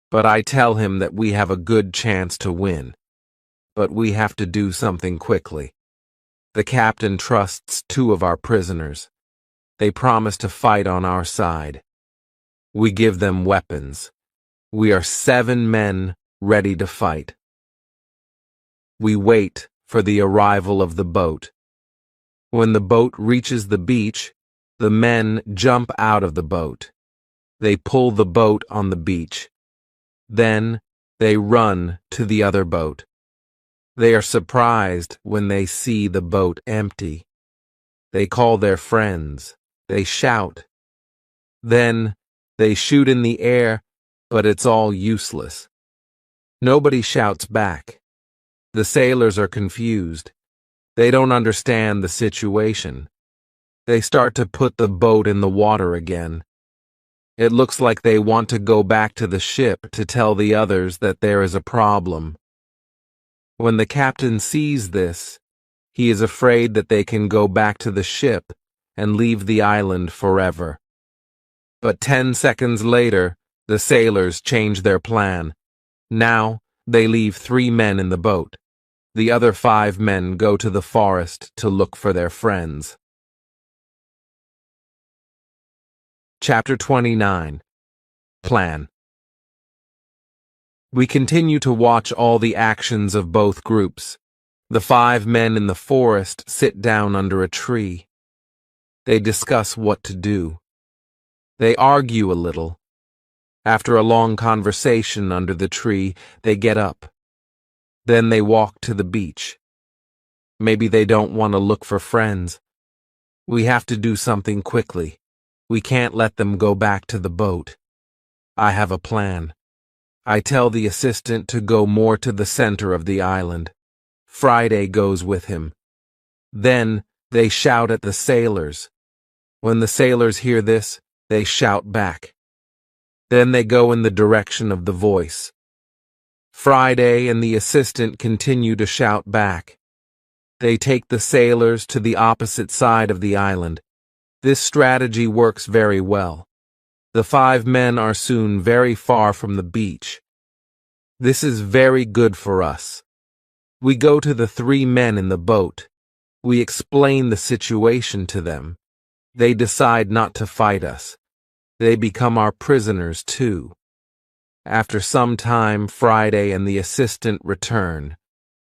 S1: But I tell him that we have a good chance to win. But we have to do something quickly. The captain trusts 2 of our prisoners. They promise to fight on our side. We give them weapons. We are 7 men ready to fight. We wait for the arrival of the boat. When the boat reaches the beach, the men jump out of the boat. They pull the boat on the beach. Then they run to the other boat. They are surprised when they see the boat empty. They call their friends. They shout. Then they shoot in the air, but it's all useless. Nobody shouts back. The sailors are confused. They don't understand the situation. They start to put the boat in the water again. It looks like they want to go back to the ship to tell the others that there is a problem. When the captain sees this, he is afraid that they can go back to the ship and leave the island forever. But 10 seconds later, the sailors change their plan. Now, they leave 3 men in the boat. The other 5 men go to the forest to look for their friends. Chapter 29. Plan. We continue to watch all the actions of both groups. The 5 men in the forest sit down under a tree. They discuss what to do. They argue a little. After a long conversation under the tree, they get up. Then they walk to the beach. Maybe they don't want to look for friends. We have to do something quickly. We can't let them go back to the boat. I have a plan. I tell the assistant to go more to the center of the island. Friday goes with him. Then they shout at the sailors. When the sailors hear this, they shout back. Then they go in the direction of the voice. Friday and the assistant continue to shout back. They take the sailors to the opposite side of the island. This strategy works very well. The 5 men are soon very far from the beach. This is very good for us. We go to the 3 men in the boat. We explain the situation to them. They decide not to fight us. They become our prisoners too. After some time, Friday and the assistant return.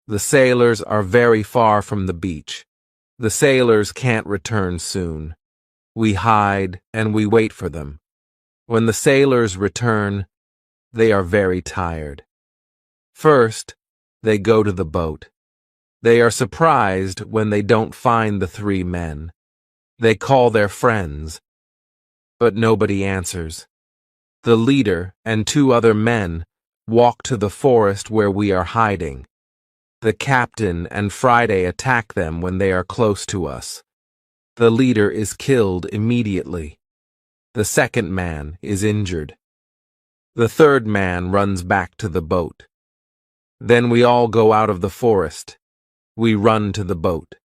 S1: The sailors are very far from the beach. The sailors can't return soon. We hide and we wait for them. When the sailors return, they are very tired. First, they go to the boat. They are surprised when they don't find the 3 men. They call their friends, but nobody answers. The leader and 2 other men walk to the forest where we are hiding. The captain and Friday attack them when they are close to us. The leader is killed immediately. The second man is injured. The third man runs back to the boat. Then we all go out of the forest. We run to the boat.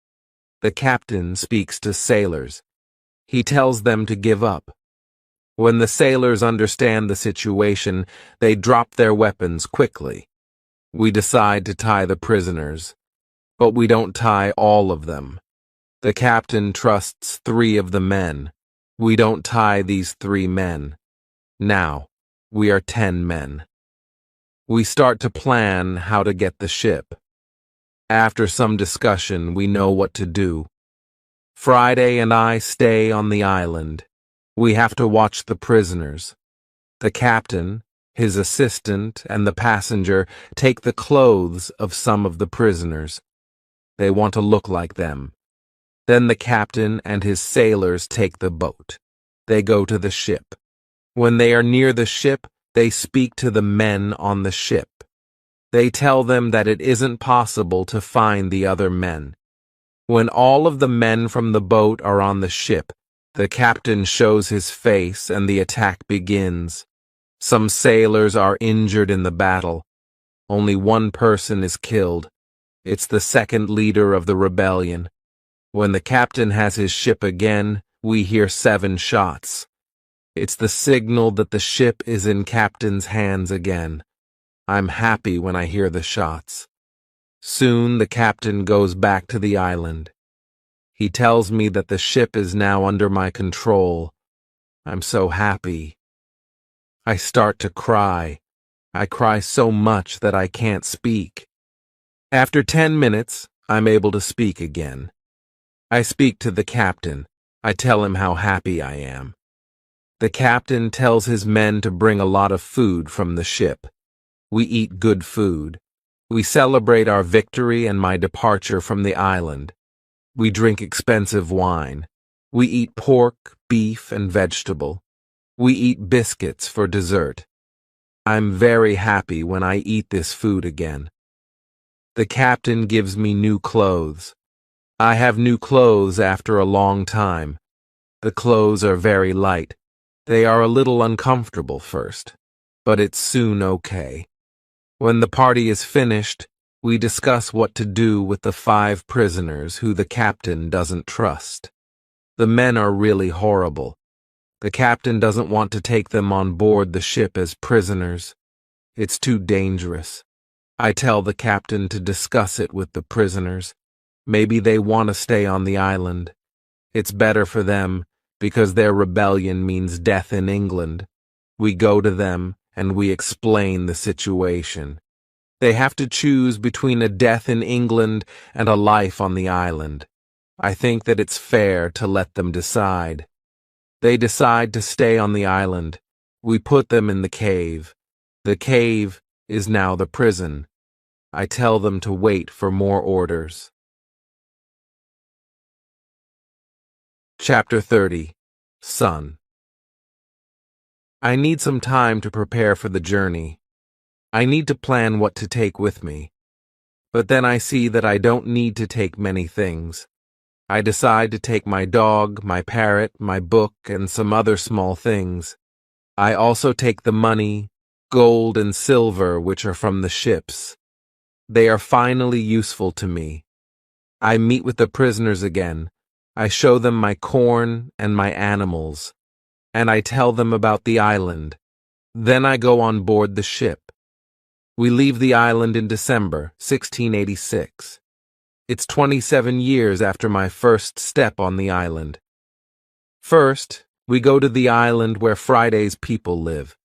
S1: The captain speaks to sailors. He tells them to give up. When the sailors understand the situation, they drop their weapons quickly. We decide to tie the prisoners, but we don't tie all of them. The captain trusts 3 of the men. We don't tie these 3 men. Now, we are 10 men. We start to plan how to get the ship. After some discussion, we know what to do. Friday and I stay on the island. We have to watch the prisoners. The captain, his assistant, and the passenger take the clothes of some of the prisoners. They want to look like them. Then the captain and his sailors take the boat. They go to the ship. When they are near the ship, they speak to the men on the ship. They tell them that it isn't possible to find the other men. When all of the men from the boat are on the ship, the captain shows his face and the attack begins. Some sailors are injured in the battle. Only one person is killed. It's the second leader of the rebellion. When the captain has his ship again, we hear 7 shots. It's the signal that the ship is in captain's hands again. I'm happy when I hear the shots. Soon the captain goes back to the island. He tells me that the ship is now under my control. I'm so happy. I start to cry. I cry so much that I can't speak. After 10 minutes, I'm able to speak again. I speak to the captain. I tell him how happy I am. The captain tells his men to bring a lot of food from the ship. We eat good food. We celebrate our victory and my departure from the island. We drink expensive wine. We eat pork, beef, and vegetable. We eat biscuits for dessert. I'm very happy when I eat this food again. The captain gives me new clothes. I have new clothes after a long time. The clothes are very light. They are a little uncomfortable first, but it's soon okay. When the party is finished, we discuss what to do with the 5 prisoners who the captain doesn't trust. The men are really horrible. The captain doesn't want to take them on board the ship as prisoners. It's too dangerous. I tell the captain to discuss it with the prisoners. Maybe they want to stay on the island. It's better for them because their rebellion means death in England. We go to them and we explain the situation. They have to choose between a death in England and a life on the island. I think that it's fair to let them decide. They decide to stay on the island. We put them in the cave. The cave is now the prison. I tell them to wait for more orders. Chapter 30. Son. I need some time to prepare for the journey. I need to plan what to take with me. But then I see that I don't need to take many things. I decide to take my dog, my parrot, my book, and some other small things. I also take the money, gold and silver which are from the ships. They are finally useful to me. I meet with the prisoners again. I show them my corn and my animals, and I tell them about the island. Then I go on board the ship. We leave the island in December, 1686. It's 27 years after my first step on the island. First, we go to the island where Friday's people live.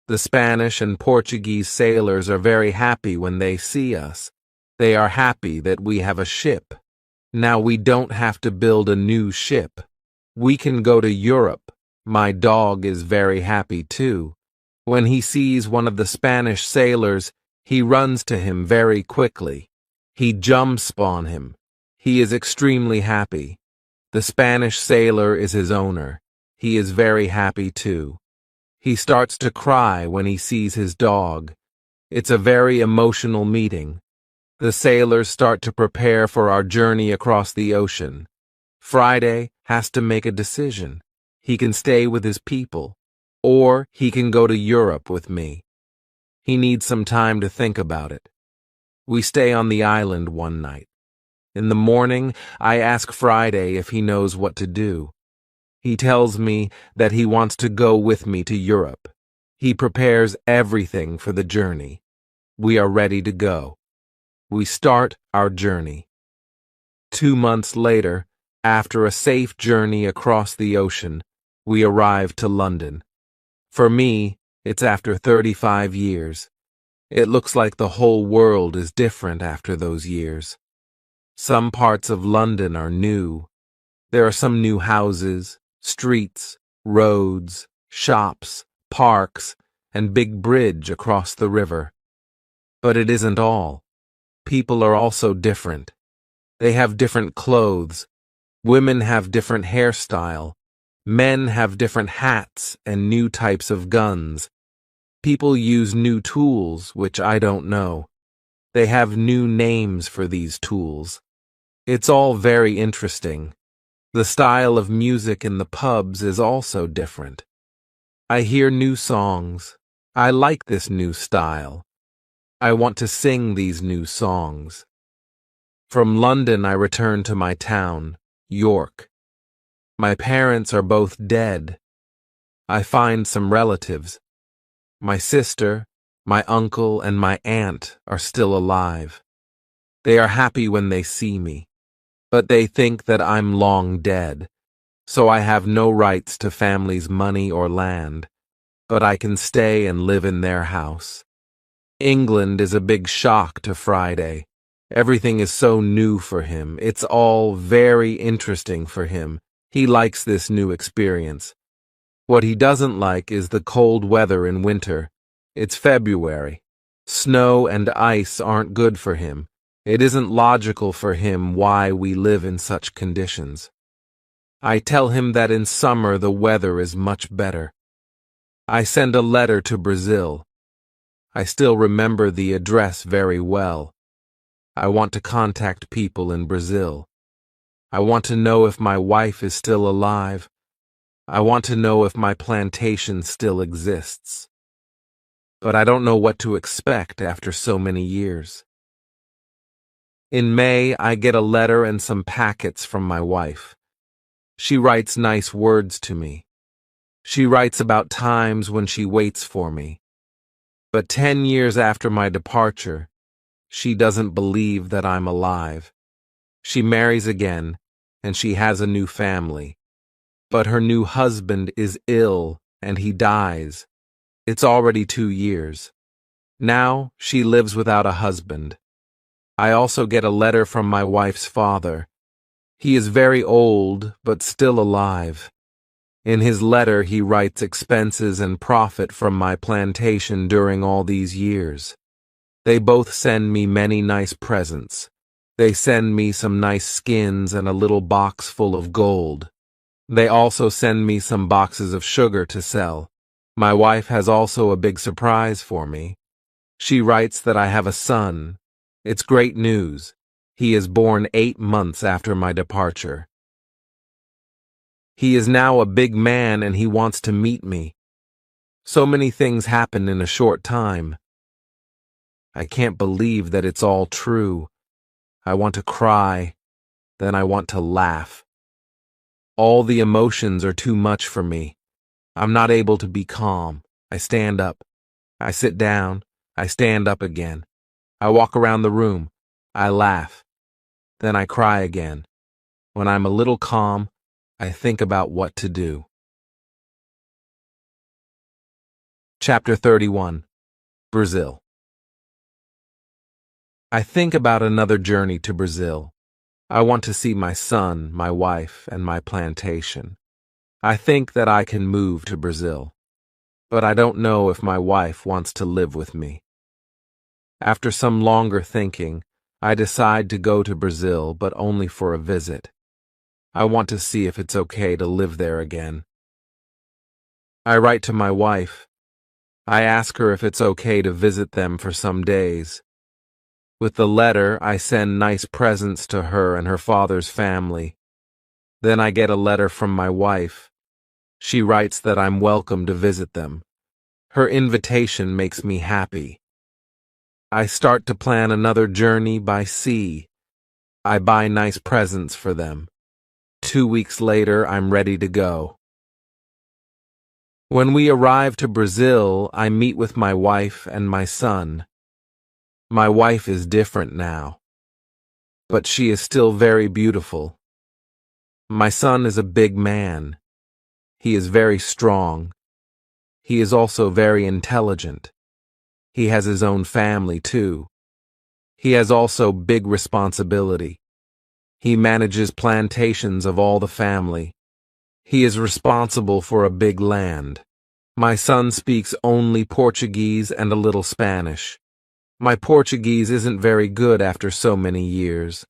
S1: The Spanish and Portuguese sailors are very happy when they see us. They are happy that we have a ship. Now we don't have to build a new ship. We can go to Europe. My dog is very happy too. When he sees one of the Spanish sailors, he runs to him very quickly. He jumps on him. He is extremely happy. The Spanish sailor is his owner. He is very happy too. He starts to cry when he sees his dog. It's a very emotional meeting. The sailors start to prepare for our journey across the ocean. Friday has to make a decision. He can stay with his people, or he can go to Europe with me. He needs some time to think about it. We stay on the island one night. In the morning, I ask Friday if he knows what to do. He tells me that he wants to go with me to Europe. He prepares everything for the journey. We are ready to go. We start our journey. 2 months later, after a safe journey across the ocean, we arrive to London. For me, it's after 35 years. It looks like the whole world is different after those years. Some parts of London are new. There are some new houses, streets, roads, shops, parks, and big bridge across the river. But it isn't all. People are also different. They have different clothes. Women have different hairstyle. Men have different hats and new types of guns. People use new tools, which I don't know. They have new names for these tools. It's all very interesting. The style of music in the pubs is also different. I hear new songs. I like this new style. I want to sing these new songs. From London, I return to my town, York. My parents are both dead. I find some relatives. My sister, my uncle, and my aunt are still alive. They are happy when they see me, but they think that I'm long dead, so I have no rights to family's money or land, but I can stay and live in their house. England is a big shock to Friday. Everything is so new for him. It's all very interesting for him. He likes this new experience. What he doesn't like is the cold weather in winter. It's February. Snow and ice aren't good for him. It isn't logical for him why we live in such conditions. I tell him that in summer the weather is much better. I send a letter to Brazil. I still remember the address very well. I want to contact people in Brazil. I want to know if my wife is still alive. I want to know if my plantation still exists. But I don't know what to expect after so many years. In May, I get a letter and some packets from my wife. She writes nice words to me. She writes about times when she waits for me. But 10 years after my departure, she doesn't believe that I'm alive. She marries again, and she has a new family. But her new husband is ill, and he dies. It's already 2 years. Now she lives without a husband. I also get a letter from my wife's father. He is very old, but still alive. In his letter, he writes expenses and profit from my plantation during all these years. They both send me many nice presents. They send me some nice skins and a little box full of gold. They also send me some boxes of sugar to sell. My wife has also a big surprise for me. She writes that I have a son. It's great news. He is born 8 months after my departure. He is now a big man and he wants to meet me. So many things happen in a short time. I can't believe that it's all true. I want to cry, then I want to laugh. All the emotions are too much for me. I'm not able to be calm. I stand up. I sit down. I stand up again. I walk around the room. I laugh. Then I cry again. When I'm a little calm, I think about what to do. Chapter 31. Brazil. I think about another journey to Brazil. I want to see my son, my wife, and my plantation. I think that I can move to Brazil, but I don't know if my wife wants to live with me. After some longer thinking, I decide to go to Brazil, but only for a visit. I want to see if it's okay to live there again. I write to my wife. I ask her if it's okay to visit them for some days. With the letter, I send nice presents to her and her father's family. Then I get a letter from my wife. She writes that I'm welcome to visit them. Her invitation makes me happy. I start to plan another journey by sea. I buy nice presents for them. 2 weeks later, I'm ready to go. When we arrive to Brazil, I meet with my wife and my son. My wife is different now, but she is still very beautiful. My son is a big man. He is very strong. He is also very intelligent. He has his own family, too. He has also big responsibility. He manages plantations of all the family. He is responsible for a big land. My son speaks only Portuguese and a little Spanish. My Portuguese isn't very good after so many years.